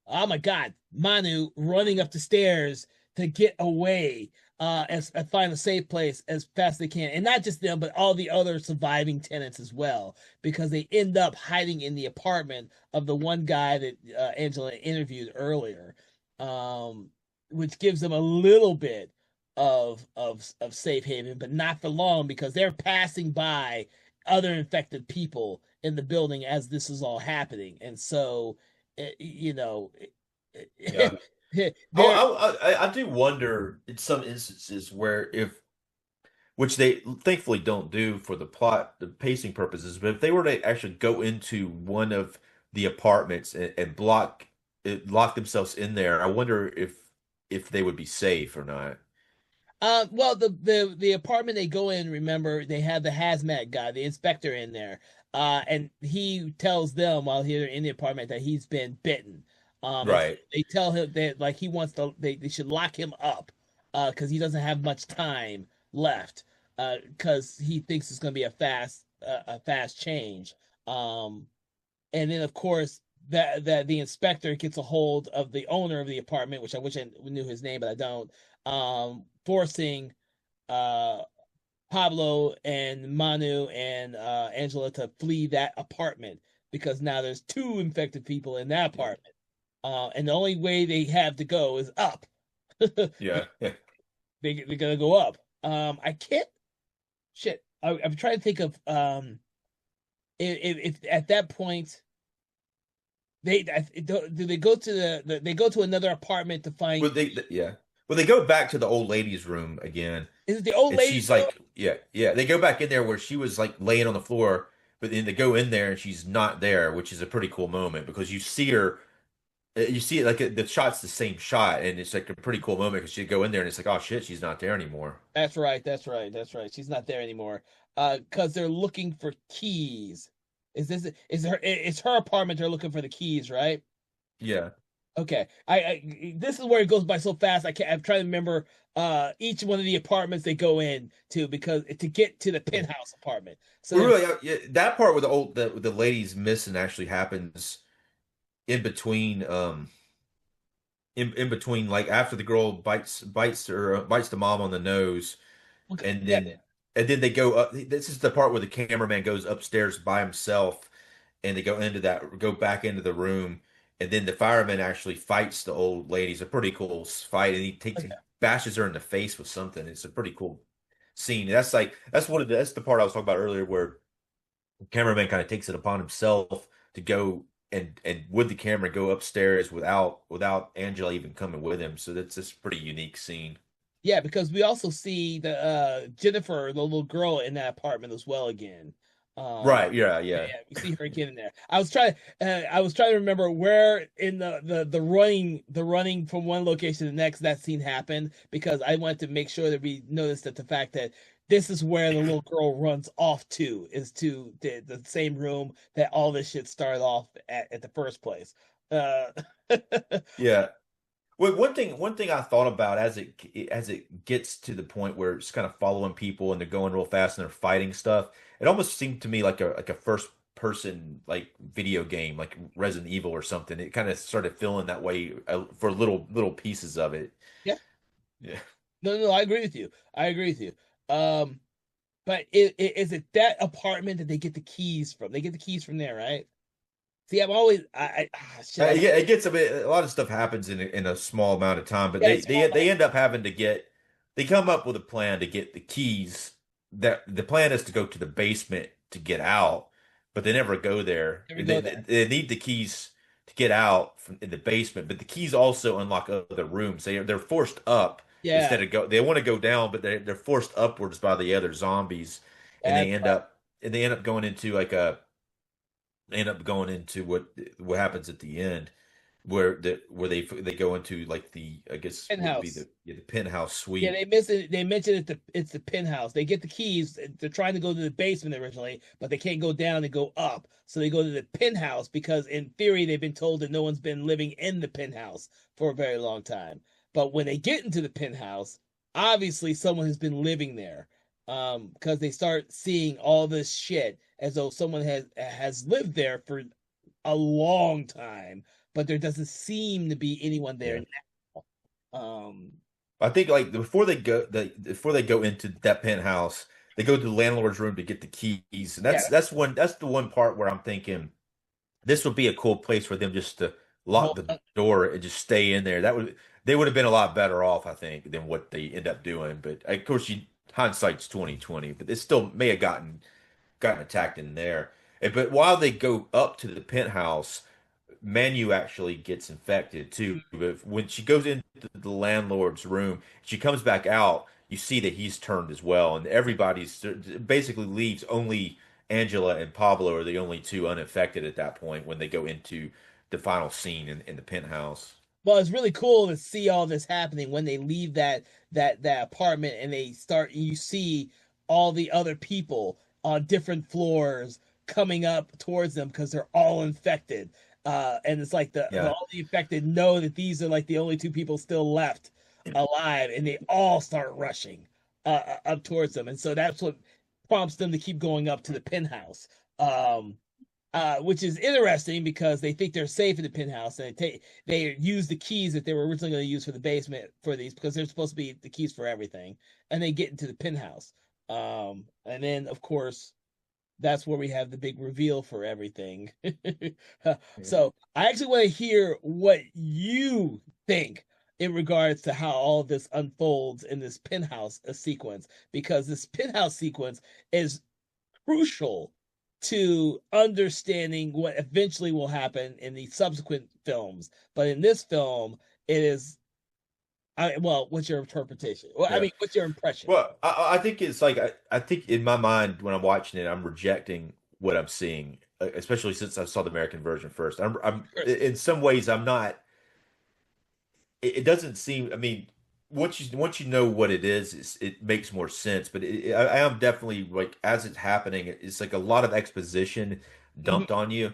oh my God, Manu running up the stairs to get away, as find a safe place as fast as they can, and not just them, but all the other surviving tenants as well, because they end up hiding in the apartment of the one guy that Angela interviewed earlier, um, which gives them a little bit of safe haven, but not for long because they're passing by other infected people in the building as this is all happening, and so you know, yeah, they're I do wonder in some instances where if which they thankfully don't do for the plot, the pacing purposes. But if they were to actually go into one of the apartments and lock themselves in there, I wonder if they would be safe or not. well, the apartment they go in, remember, they have the hazmat guy, the inspector in there, and he tells them while they're in the apartment that he's been bitten. And so Right. they tell him that like he wants to, they should lock him up, because he doesn't have much time left, because he thinks it's going to be a fast change. Um, and then of course that the inspector gets a hold of the owner of the apartment, which I wish I knew his name, but I don't, forcing uh Pablo and Manu and Angela to flee that apartment because now there's two infected people in that apartment. And the only way they have to go is up. Yeah. Yeah. They're gonna go up. I can't. Shit. I'm trying to think of if at that point do they go to they go to another apartment to Well, find. yeah. Well, they go back to the old lady's room again, Is it the old and lady's she's room? like, yeah, yeah. They go back in there where she was like laying on the floor, but then they go in there and she's not there, which is a pretty cool moment because you see her. You see it like the shot's the same shot, and it's like a pretty cool moment because you go in there and it's like, oh shit, she's not there anymore. That's right. That's right. That's right. She's not there anymore. Because they're looking for keys. It's her apartment? They're looking for the keys, right? Yeah. Okay. This is where it goes by so fast. I can't. I'm trying to remember each one of the apartments they go in to because to get to the penthouse apartment. So Well, then, really, yeah, that part with the ladies missing actually happens in between, in between, like after the girl bites the mom on the nose, okay, and yeah, then they go up. This is the part where the cameraman goes upstairs by himself, and they go back into the room, and then the fireman actually fights the old lady. It's a pretty cool fight, and he okay, bashes her in the face with something. It's a pretty cool scene. That's the part I was talking about earlier, where the cameraman kind of takes it upon himself to go and with the camera go upstairs without Angela even coming with him. So that's this pretty unique scene. yeah. Because we also see the Jennifer, the little girl in that apartment as well again. Right. Yeah. Yeah, Yeah. yeah, we see her again in there. I was trying to remember where in the running from one location to the next that scene happened because I wanted to make sure that we noticed that the fact that this is where the little girl runs off to is to the same room that all this shit started off at the first place. Uh, Yeah. Well, one thing I thought about as it gets to the point where it's kind of following people and they're going real fast and they're fighting stuff, it almost seemed to me like a first person like video game, like Resident Evil or something. It kind of started feeling that way for little pieces of it. yeah, Yeah. no, I agree with you. I agree with you. Um, but is it that apartment that they get the keys from? They get the keys from there, right? See, I'm always shit. Yeah, it gets a lot of stuff happens in a small amount of time, but Yeah, it's small they end up having to they come up with a plan to get the keys. That the plan is to go to the basement to get out, but they never go there. There we go there. They need the keys to get out from in the basement, but the keys also unlock other rooms. They're forced up Yeah, instead of go. They want to go down, but they're forced upwards by the other zombies, and that's right. they end up going into like a end up going into what happens at the end, where they go into like the, I guess what would be Penthouse. the penthouse Yeah, suite. they miss it. They mentioned it's the penthouse. They get the keys. They're trying to go to the basement originally, but they can't go down and go up. So they go to the penthouse because in theory they've been told that no one's been living in the penthouse for a very long time. But when they get into the penthouse, obviously someone has been living there. Because they start seeing all this shit as though someone has lived there for a long time, but there doesn't seem to be anyone there Yeah. now. I think like before they go into that penthouse, they go to the landlord's room to get the keys, and Yeah, that's the one part where I'm thinking this would be a cool place for them just to lock well, the door and just stay in there. That would They would have been a lot better off, I think, than what they end up doing. But of course, hindsight's 2020, but they still may have gotten attacked in there. But while they go up to the penthouse, Manu actually gets infected too. But when she goes into the landlord's room, she comes back out, you see that he's turned as well, and everybody's basically leaves. Only Angela and Pablo are the only two unaffected at that point when they go into the final scene in the penthouse. well, it's really cool to see all this happening when they leave that apartment and they start. You see all the other people on different floors coming up towards them because they're all infected. And it's like Yeah, all the infected know that these are like the only two people still left alive, and they all start rushing up towards them, and so that's what prompts them to keep going up to the penthouse. Um, which is interesting because they think they're safe in the penthouse, and they use the keys that they were originally going to use for the basement for these because they're supposed to be the keys for everything, and they get into the penthouse. And then of course that's where we have the big reveal for everything. yeah. So I actually want to hear what you think in regards to how all of this unfolds in this penthouse sequence, because this penthouse sequence is crucial to understanding what eventually will happen in the subsequent films. But in this film, it is. Well, what's your interpretation? Well, I Yeah. mean, what's your impression? Well, I think it's like I think in my mind when I'm watching it, I'm rejecting what I'm seeing, especially since I saw the American version first. I'm Chris? in some ways I'm not. It doesn't seem. I mean, once you know what it is, it makes more sense. But I am definitely like as it's happening, it's like a lot of exposition Mhm. dumped on you,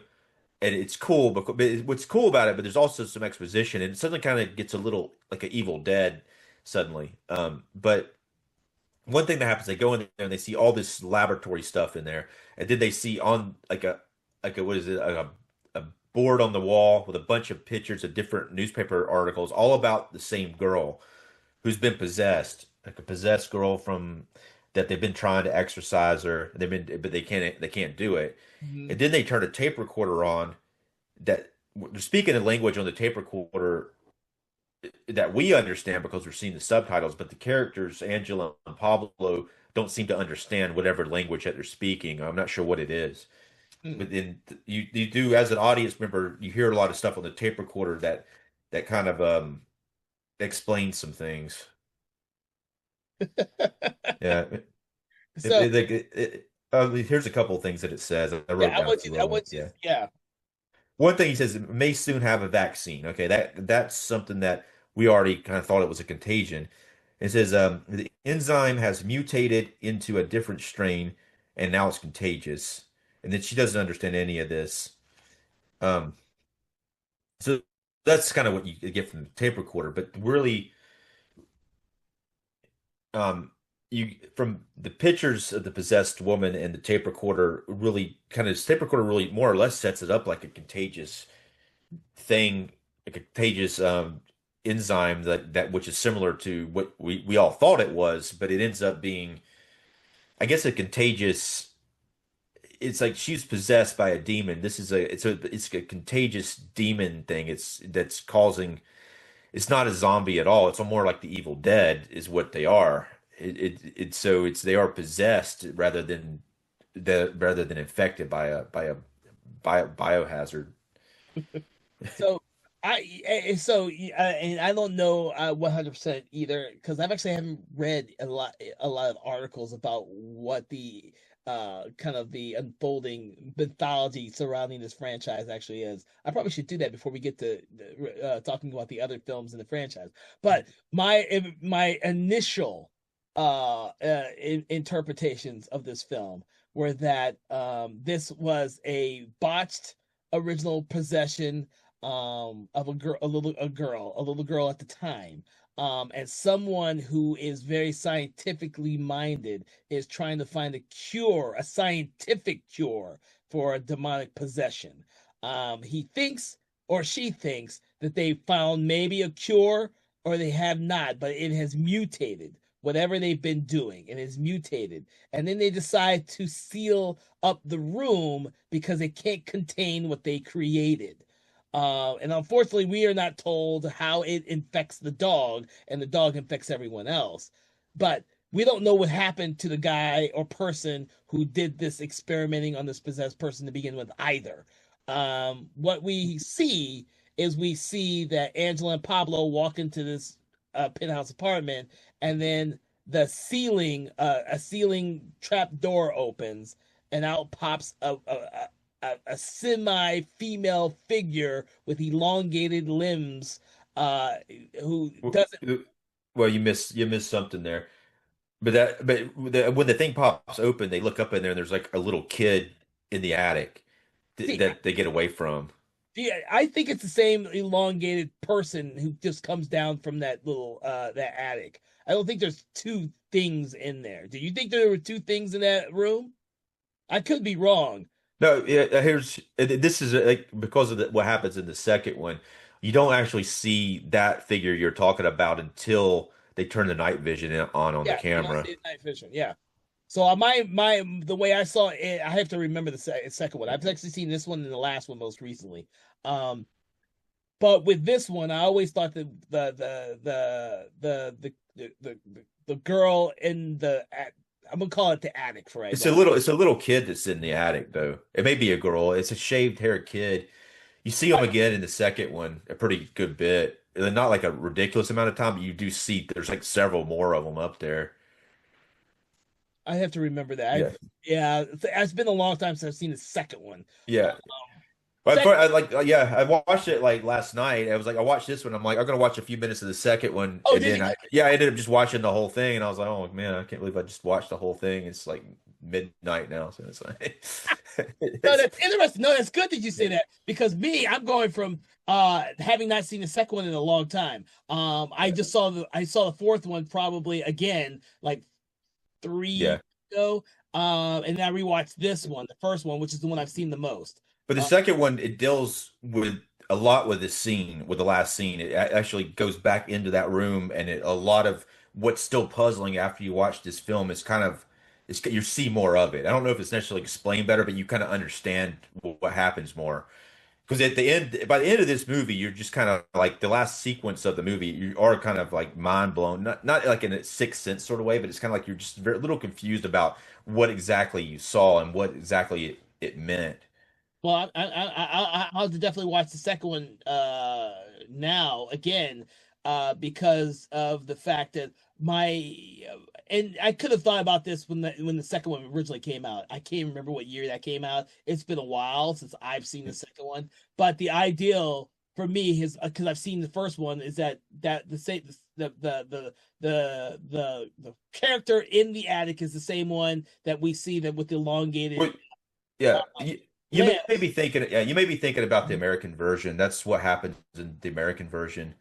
and it's cool. But what's cool about it, but there's also some exposition, and it suddenly kind of gets a little like an Evil Dead suddenly. But one thing that happens, they go in there and they see all this laboratory stuff in there, and then they see on like a what is it a board on the wall with a bunch of pictures of different newspaper articles all about the same girl who's been possessed, like a possessed girl from that they've been trying to exorcise her, but they can't do it. Mhm. And then they turn a tape recorder on that they're speaking a language on the tape recorder that we understand because we're seeing the subtitles, but the characters, Angela and Pablo, don't seem to understand whatever language that they're speaking. I'm not sure what it is. Mhm. But then you do as an audience member, you hear a lot of stuff on the tape recorder that kind of explains some things. Yeah. So Here's a couple of things that it says. I yeah, wrote down a few I of them. want you, Yeah. yeah. One thing he says it may soon have a vaccine. Okay, that's something that we already kind of thought it was a contagion. It says the enzyme has mutated into a different strain and now it's contagious. And then she doesn't understand any of this. Um, so that's kind of what you get from the tape recorder. But really, um, you from the pictures of the possessed woman and the tape recorder really kind of tape recorder really more or less sets it up like a contagious thing, a contagious enzyme that which is similar to what we all thought it was, but it ends up being, I guess, a contagious. It's like she's possessed by a demon. This is it's a contagious demon thing. That's causing. It's not a zombie at all. It's more like the Evil Dead is what they are. So it's they are possessed rather than infected by a biohazard. So and I don't know 100% either because I've actually haven't read a lot of articles about what the kind of the unfolding mythology surrounding this franchise actually is. I probably should do that before we get to talking about the other films in the franchise. But my initial interpretations of this film were that this was a botched original possession of a little girl at the time, and someone who is very scientifically minded is trying to find a cure, a scientific cure for a demonic possession. He thinks, or she thinks, that they found maybe a cure, or they have not, but it has mutated. Whatever they've been doing, it has mutated. And then they decide to seal up the room because it can't contain what they created. And unfortunately, we are not told how it infects the dog, and the dog infects everyone else. But we don't know what happened to the guy or person who did this experimenting on this possessed person to begin with either. What we see is we see that Angela and Pablo walk into this penthouse apartment, and then a ceiling trap door opens, and out pops a semi-female figure with elongated limbs, uh, who doesn't. Well, you missed something there. When the thing pops open, they look up in there and there's like a little kid in the attic See, that they get away from. yeah, I think it's the same elongated person who just comes down from that little that attic. I don't think there's two things in there. Do you think there were two things in that room? I could be wrong. No, yeah, this is like because of what happens in the second one, you don't actually see that figure you're talking about until they turn the night vision on the Yeah, you don't camera. see night vision. Yeah. So my the way I saw it, I have to remember the second one. I've actually seen this one and the last one most recently. Um, but with this one, I always thought that the girl in I'm gonna call it the attic for right now. It's a little kid that's in the attic though. It may be a girl. It's a shaved hair kid. You see him again in the second one a pretty good bit. And not like a ridiculous amount of time, but you do see there's like several more of them up there. I have to remember that. Yeah. Yeah, it's been a long time since I've seen the second one. Yeah. But Second, yeah, I watched it like last night. I was like, I watched this one. I'm like, I'm gonna watch a few minutes of the second one, oh, and did then you? I ended up just watching the whole thing, and I was like, oh man, I can't believe I just watched the whole thing. It's like midnight now, so it's like, No, it's, that's interesting. No, that's good that you yeah, say that because I'm going from having not seen the second one in a long time. I saw the fourth one probably again like three yeah. ago. And then I rewatched this one, the first one, which is the one I've seen the most. But the Uh, second one, it deals with a lot with the scene, with the last scene. It actually goes back into that room, and a lot of what's still puzzling after you watch this film is kind of you see more of it. I don't know if it's necessarily explained better, but you kind of understand what happens more. Because at the end, by the end of this movie, you're just kind of like the last sequence of the movie, you are kind of like mind blown, not like in a sixth sense sort of way, but it's kind of like you're just very, a little confused about what exactly you saw and what exactly it meant. well, I'll definitely watch the second one now again, because of the fact that my and I could have thought about this when the second one originally came out. I can't remember what year that came out. It's been a while since I've seen the second one, but the ideal for me is because I've seen the first one is that the same the character in the attic is the same one that we see that with the elongated Yeah, uh, you may limbs. be thinking, yeah, you may be thinking about the American version. That's what happens in the American version.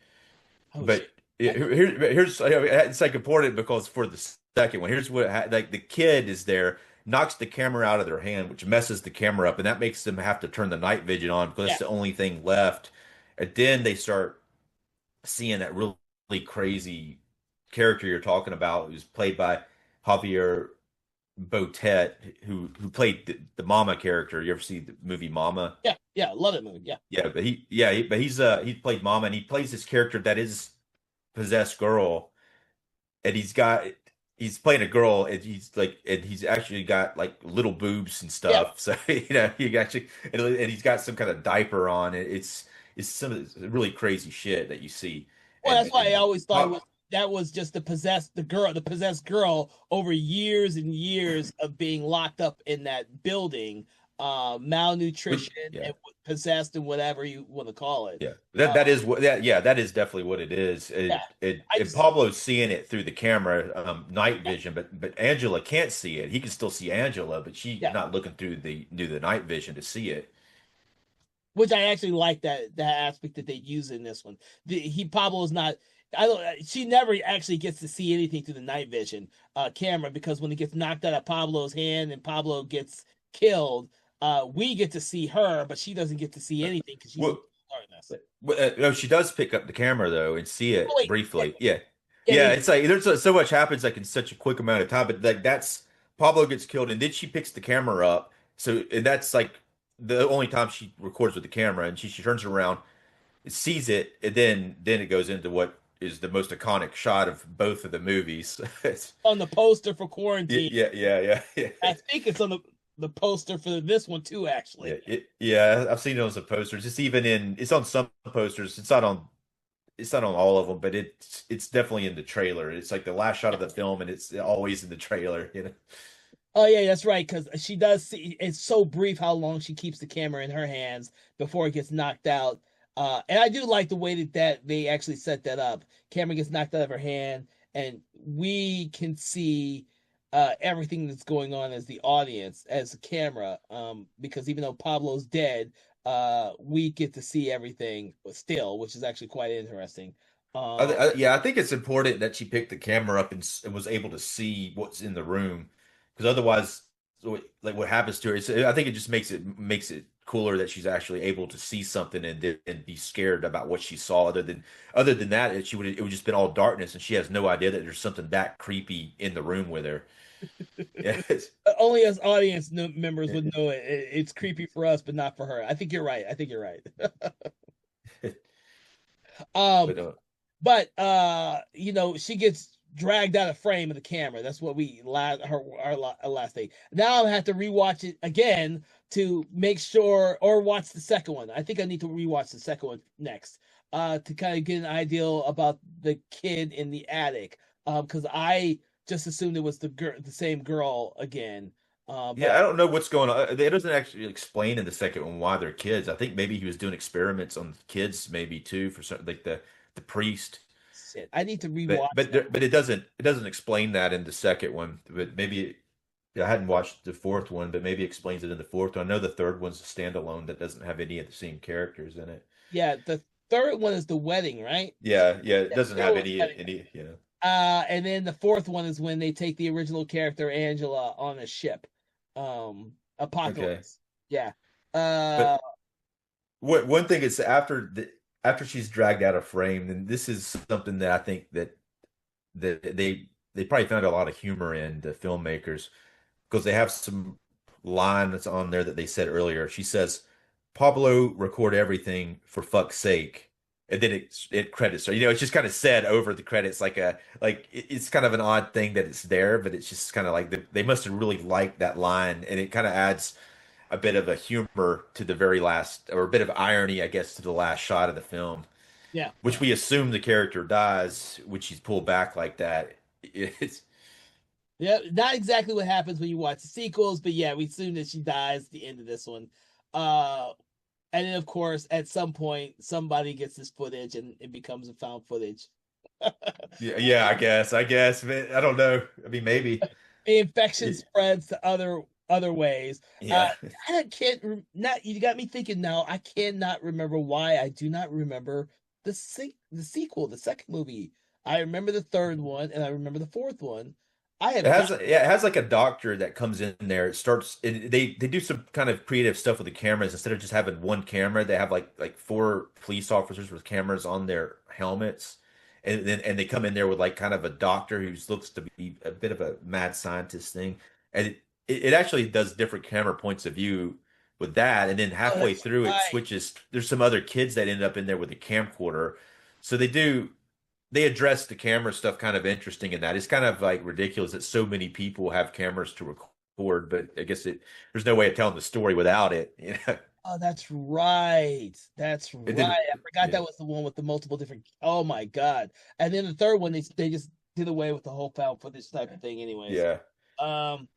Oh But shit. here's it's like important because for the second one, here's what like the kid is there, knocks the camera out of their hand, which messes the camera up, and that makes them have to turn the night vision on because Yeah. that's the only thing left. And then they start seeing that really crazy character you're talking about, who's played by Javier Botet, who played the Mama character. You ever see the movie Mama? Yeah. Yeah. Love it movie. Yeah. Yeah, but he played Mama, and he plays this character that is possessed girl, and he's playing a girl, and he's actually got like little boobs and Yeah. stuff. So he actually and he's got some kind of diaper on. It's some of this really crazy shit that you see, Well, that's why I and always thought it was how. that was just the possessed girl over years and years of being locked up in that building, Which, malnutrition yeah. and possessed and whatever you want to call it. Yeah, Uh, that is what that yeah, that is definitely what it is. yeah, I And just Pablo's seeing it through the camera, night vision, but Angela can't see it. He can still see Angela, but she's yeah, not looking through the night vision to see it. which I actually like that aspect that they use in this one. Pablo is not. I don't. She never actually gets to see anything through the night vision camera because when it gets knocked out of Pablo's hand and Pablo gets killed, we get to see her, but she doesn't get to see anything because she's in Well, darkness. no, she does pick up the camera though and see Oh, it wait, yeah, briefly. Yeah, yeah, yeah. It's like there's so much happens like in such a quick amount of time, but like that's Pablo gets killed and then she picks the camera up. So and that's like the only time she records with the camera, and she turns around, sees it, and then it goes into what is the most iconic shot of both of the movies. It's, on the poster for Quarantine. yeah. I think it's on the poster for this one too, actually. Yeah, I've seen it on some posters. It's on some posters. It's not on all of them, but it's definitely in the trailer. It's like the last shot of the film, and it's always in the trailer, you know. Oh yeah, that's right. Because she does see. It's so brief how long she keeps the camera in her hands before it gets knocked out. And I do like the way that they actually set that up. Camera gets knocked out of her hand, and we can see everything that's going on as the audience, as the camera. Because even though Pablo's dead, we get to see everything still, which is actually quite interesting. Um, Yeah, I think it's important that she picked the camera up and was able to see what's in the room, because otherwise, like what happens to her, I think it just makes it cooler that she's actually able to see something and be scared about what she saw. Other than that, it would just been all darkness, and she has no idea that there's something that creepy in the room with her. Yeah, Only as audience members would know it. It's creepy for us, but not for her. I think you're right. I think you're right. Um, but but she gets dragged out of frame of the camera. That's what we our last day. Now I have to rewatch it again to make sure, or watch the second one. I think I need to rewatch the second one next, to kind of get an idea about the kid in the attic. Because I just assumed it was the same girl again. But yeah, I don't know what's going on. It doesn't actually explain in the second one why they're kids. I think maybe he was doing experiments on kids, maybe too, for something like the priest. shit, I need to rewatch that. But it doesn't explain that in the second one. But maybe I hadn't watched the fourth one, but maybe it explains it in the fourth one. I know the third one's a standalone that doesn't have any of the same characters in it. Yeah, the third one is the wedding, right? Yeah, it Yeah, doesn't third have one's wedding. any, you know. And then the fourth one is when they take the original character Angela on a ship. Okay. Apocalypse. Yeah. But Uh, one thing is after she's dragged out of frame, then this is something that I think that they probably found a lot of humor in the filmmakers, because they have some line that's on there that they said earlier. She says, "Pablo, record everything for fuck's sake," and then it credits her. You know, it's just kind of said over the credits, it's kind of an odd thing that it's there, but it's just kind of like they must have really liked that line, and it kind of adds a bit of a humor to the very last, or a bit of irony, I guess, to the last shot of the film, yeah, which we assume the character dies, which he's pulled back like that. It's yeah. Not exactly what happens when you watch the sequels, but yeah, we assume that she dies at the end of this one. Uh, and then of course, at some point, somebody gets this footage, and it becomes a found footage. yeah, I guess, man, I don't know. I mean, maybe. The infection Yeah. spreads to other ways. Uh, Yeah. I can't not you got me thinking now. I cannot remember why I do not remember the sequel, the second movie. I remember the third one and I remember the fourth one. I have got It has like a doctor that comes in there. They do some kind of creative stuff with the cameras. Instead of just having one camera, they have like four police officers with cameras on their helmets. And they come in there with like kind of a doctor who looks to be a bit of a mad scientist thing. And it actually does different camera points of view with that. And then oh, halfway that's through it right. switches. There's some other kids that end up in there with a camcorder. So they address the camera stuff kind of interesting in that. It's kind of like ridiculous that so many people have cameras to record, but I guess there's no way of telling the story without it. You know? Oh, that's right. That's It right. did. I forgot Yeah. that was the one with the multiple different. Oh my God. And then the third one, they just did away with the whole found footage type of thing. Anyways, Yeah. um,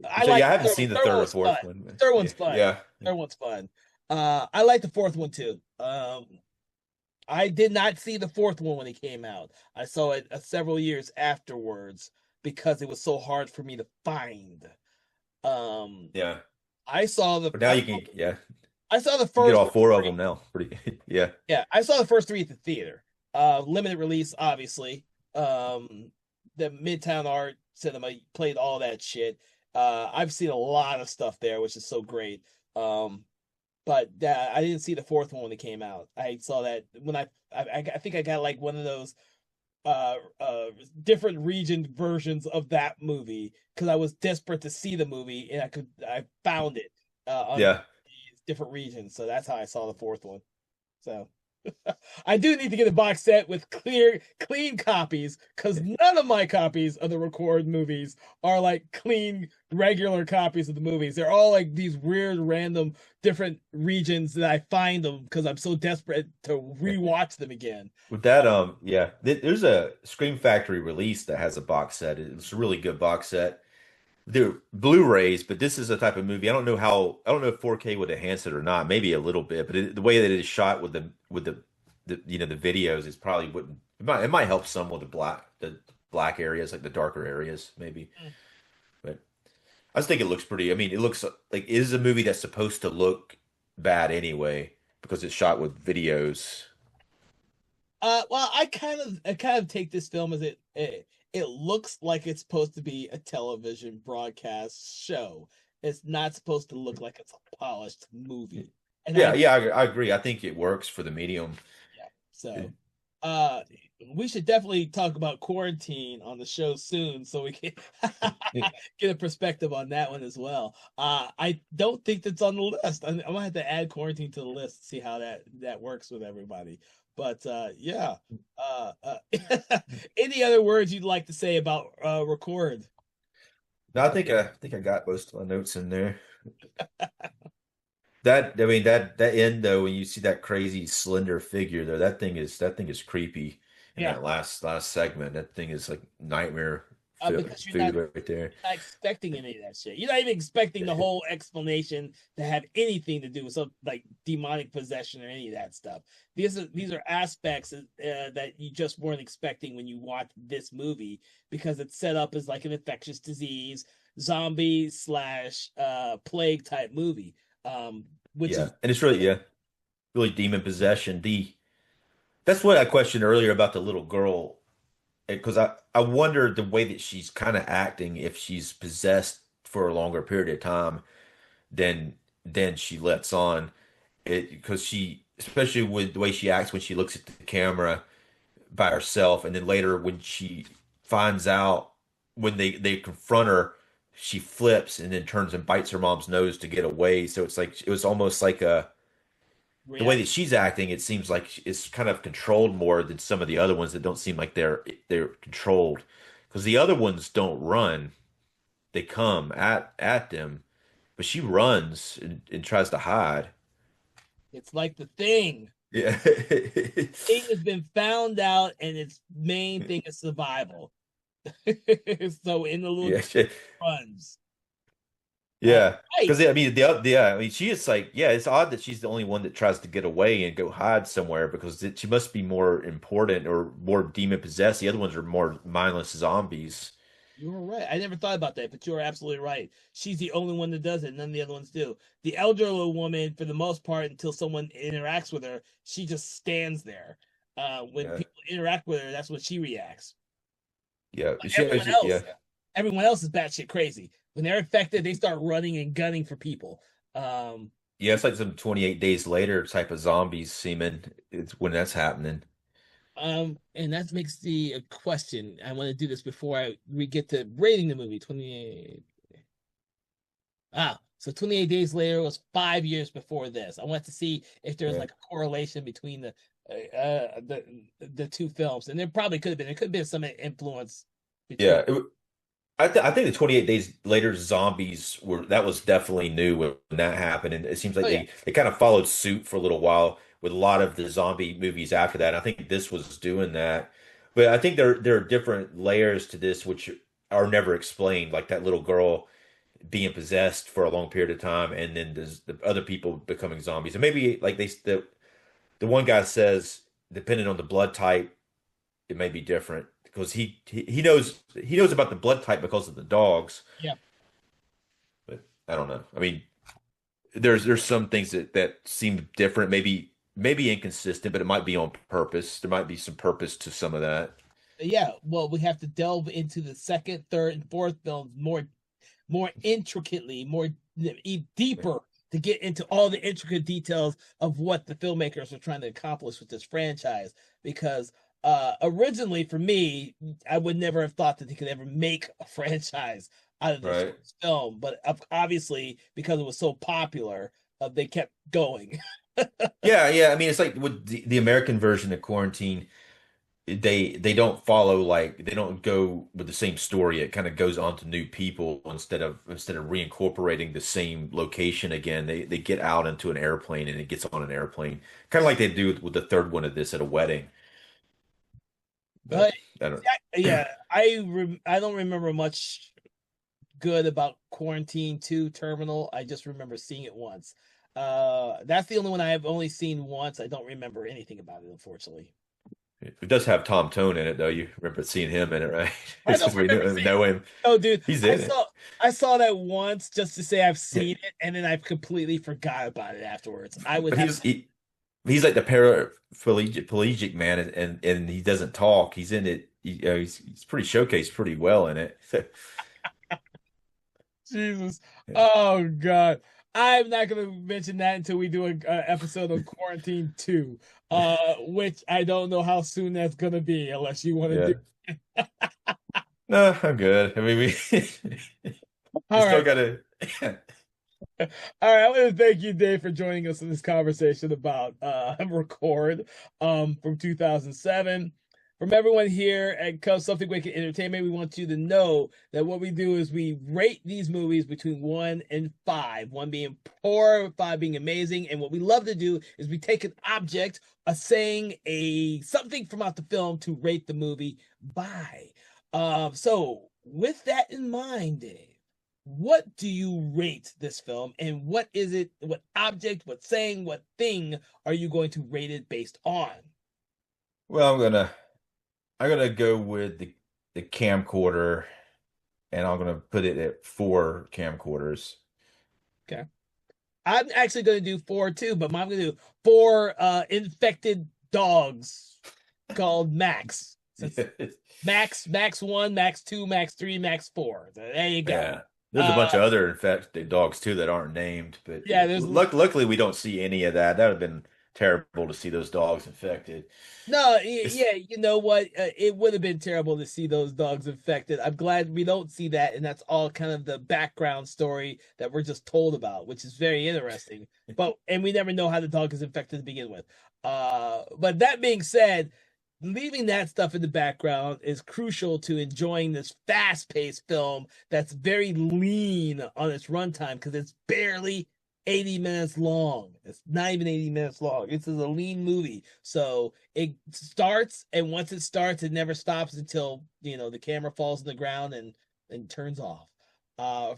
I So like yeah, I the haven't third one. seen the Third one third or was fun. fourth one. The But third yeah. one's fun. Yeah. Third one's fun. I like the fourth one too. I did not see the fourth one when it came out. I saw it several years afterwards because it was so hard for me to find. Um, Yeah. I saw the But now I, you can, yeah, I saw the you get first all four of them now. Pretty, yeah. yeah, I saw the first three at the theater. Limited release, obviously. Um, the Midtown Art Cinema played all that shit. I've seen a lot of stuff there, which is so great. Um, but I didn't see the fourth one when it came out. I saw that when I think I got like one of those uh different region versions of that movie because I was desperate to see the movie and I found it on Yeah. these different regions. So that's how I saw the fourth one. So I do need to get a box set with clean copies because none of my copies of the record movies are like clean, regular copies of the movies. They're all like these weird, random, different regions that I find them because I'm so desperate to rewatch them again. With that, yeah, there's a Scream Factory release that has a box set. It's a really good box set. They're Blu-rays, but this is a type of movie. I don't know if 4K would enhance it or not. Maybe a little bit, but the way that it is shot with the the videos is probably wouldn't. It might help some with the black areas, like the darker areas, maybe. But I just think it looks pretty. I mean, it looks like it is a movie that's supposed to look bad anyway because it's shot with videos. Well, I kind of take this film as it looks like it's supposed to be a television broadcast show. It's not supposed to look like it's a polished movie. And Yeah, I yeah, I agree. I think it works for the medium. Yeah. So, uh, we should definitely talk about quarantine on the show soon, so we can get a perspective on that one as well. I don't think that's on the list. I'm gonna have to add quarantine to the list to see how that works with everybody. But yeah. Any other words you'd like to say about record? No, I think I got most of my notes in there. That I mean that end though, when you see that crazy slender figure there, that thing is creepy in Yeah, that last segment. That thing is like nightmare because food right there. not expecting any of that shit. You're not even expecting the whole explanation to have anything to do with some like demonic possession or any of that stuff. These are aspects that you just weren't expecting when you watch this movie because it's set up as like an infectious disease, zombie slash plague type movie. Which Yeah, is and it's really really demon possession. The That's what I questioned earlier about the little girl because I wonder the way that she's kind of acting if she's possessed for a longer period of time than she lets on. It because she especially with the way she acts when she looks at the camera by herself, and then later when she finds out when they confront her, she flips and then turns and bites her mom's nose to get away. So it's like it was almost like a the way react. that she's acting. It seems like it's kind of controlled more than some of the other ones that don't seem like they're controlled because the other ones don't run; they come at them, but she runs and tries to hide. It's like the thing. Yeah. Thing has been found out, and its main thing is survival. So in the little Yeah. runs. Uh, Yeah. right. Because I mean yeah, I mean she is like yeah, it's odd that she's the only one that tries to get away and go hide somewhere because she must be more important or more demon possessed. The other ones are more mindless zombies. You were right. I never thought about that, but you are absolutely right. She's the only one that does it. None of the other ones do. The elderly woman, for the most part, until someone interacts with her, she just stands there. When Yeah. people interact with her, that's when she reacts. Yeah. Everyone Yeah. else, everyone else is batshit crazy. When they're infected, they start running and gunning for people. Yeah, it's like some 28 days later type of zombies seeming it's when that's happening. And that makes the question. I want to do this before we get to rating the movie. 28. So 28 days later was 5 years before this. I want to see if there's Yeah. like a correlation between the two films, and there probably could have been. There could have been some influence Yeah. between. I think the 28 Days Later zombies were that was definitely new when that happened, and it seems like Oh yeah, they kind of followed suit for a little while with a lot of the zombie movies after that. I think this was doing that, but I think there are different layers to this which are never explained, like that little girl being possessed for a long period of time, and then there's the other people becoming zombies, and maybe like the one guy says, depending on the blood type, it may be different because he knows about the blood type because of the dogs. yeah. But I don't know. I mean, there's some things that seem different, maybe inconsistent, but it might be on purpose. There might be some purpose to some of that. Yeah, well, we have to delve into the second, third, and fourth films more intricately, deeper to get into all the intricate details of what the filmmakers are trying to accomplish with this franchise. Because originally, for me, I would never have thought that they could ever make a franchise out of this Right. film, but obviously, because it was so popular, they kept going. Yeah, yeah. I mean, it's like with the American version of Quarantine, they don't follow like they don't go with the same story. It kind of goes on to new people instead of reincorporating the same location again. They get out into an airplane and it gets on an airplane, kind of like they do with the third one of this at a wedding. Uh, But I don't. yeah, I don't remember much good about Quarantine 2 Terminal. I just remember seeing it once. That's the only one I have only seen once. I don't remember anything about it, unfortunately. It does have Tom Tone in it though. You remember seeing him in it, right? I It's don't because we remember seeing. know him. Oh, dude, He's I in it. saw I saw that once just to say I've Yeah. seen it, and then I completely forgot about it afterwards. I would But have. he's like the paraplegic man, and he doesn't talk. He's in it. He's pretty showcased pretty well in it. Jesus. Oh God. I'm not going to mention that until we do an episode of Quarantine 2, which I don't know how soon that's going to be, unless you want to do. Yeah. No, I'm good. I mean, we All still right. gotta. All right. I want to thank you, Dave, for joining us in this conversation about Record from 2007. From everyone here at Cub Something Wicked Entertainment, we want you to know that what we do is we rate these movies between 1 and 5, 1 being poor, 5 being amazing. And what we love to do is we take an object, a saying, a something from out the film to rate the movie by. So with that in mind, Dave, what do you rate this film, and what is it? What object, what saying, what thing are you going to rate it based on? Well, I'm gonna go with the camcorder, and I'm gonna put it at 4 camcorders. Okay. I'm actually going to do 4 too, but I'm going to do 4 infected dogs called Max. So Max 1, Max 2, Max 3, Max 4. So there you go. Yeah. There's a bunch Uh of other infected dogs too that aren't named, but yeah, there's luckily we don't see any of that. That would have been terrible to see those dogs infected. no, It's yeah, you know what? It would have been terrible to see those dogs infected. I'm glad we don't see that, and that's all kind of the background story that we're just told about, which is very interesting. And we never know how the dog is infected to begin with. But that being said, leaving that stuff in the background is crucial to enjoying this fast-paced film that's very lean on its runtime because it's barely 80 minutes long. It's not even 80 minutes long. This is a lean movie. So it starts, and once it starts, it never stops until the camera falls on the ground and turns off. Uh,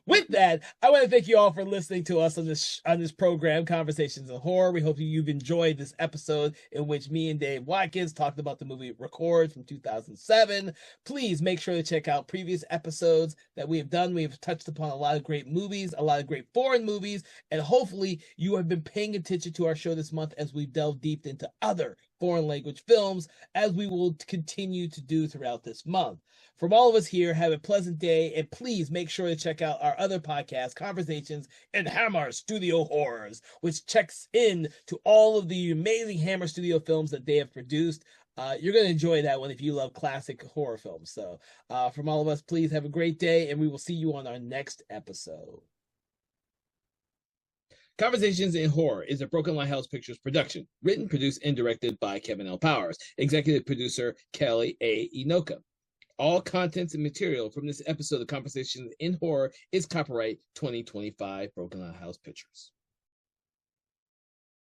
with that, I want to thank you all for listening to us on this program, Conversations in Horror. We hope you've enjoyed this episode in which me and Dave Watkins talked about the movie Record from 2007. Please make sure to check out previous episodes that we have done. We have touched upon a lot of great movies, a lot of great foreign movies, and hopefully you have been paying attention to our show this month as we delve deep into other foreign language films, as we will continue to do throughout this month. From all of us here, have a pleasant day, and please make sure to check out our other podcast, Conversations in Hammer Studio Horrors, which checks in to all of the amazing Hammer Studio films that they have produced. You're going to enjoy that one if you love classic horror films. So, from all of us, please have a great day, and we will see you on our next episode. Conversations in Horror is a Broken Lighthouse Pictures production, written, produced, and directed by Kevin L. Powers, executive producer Kelly A. Inoka. All contents and material from this episode of Conversations in Horror is copyright 2025 Broken House Pictures.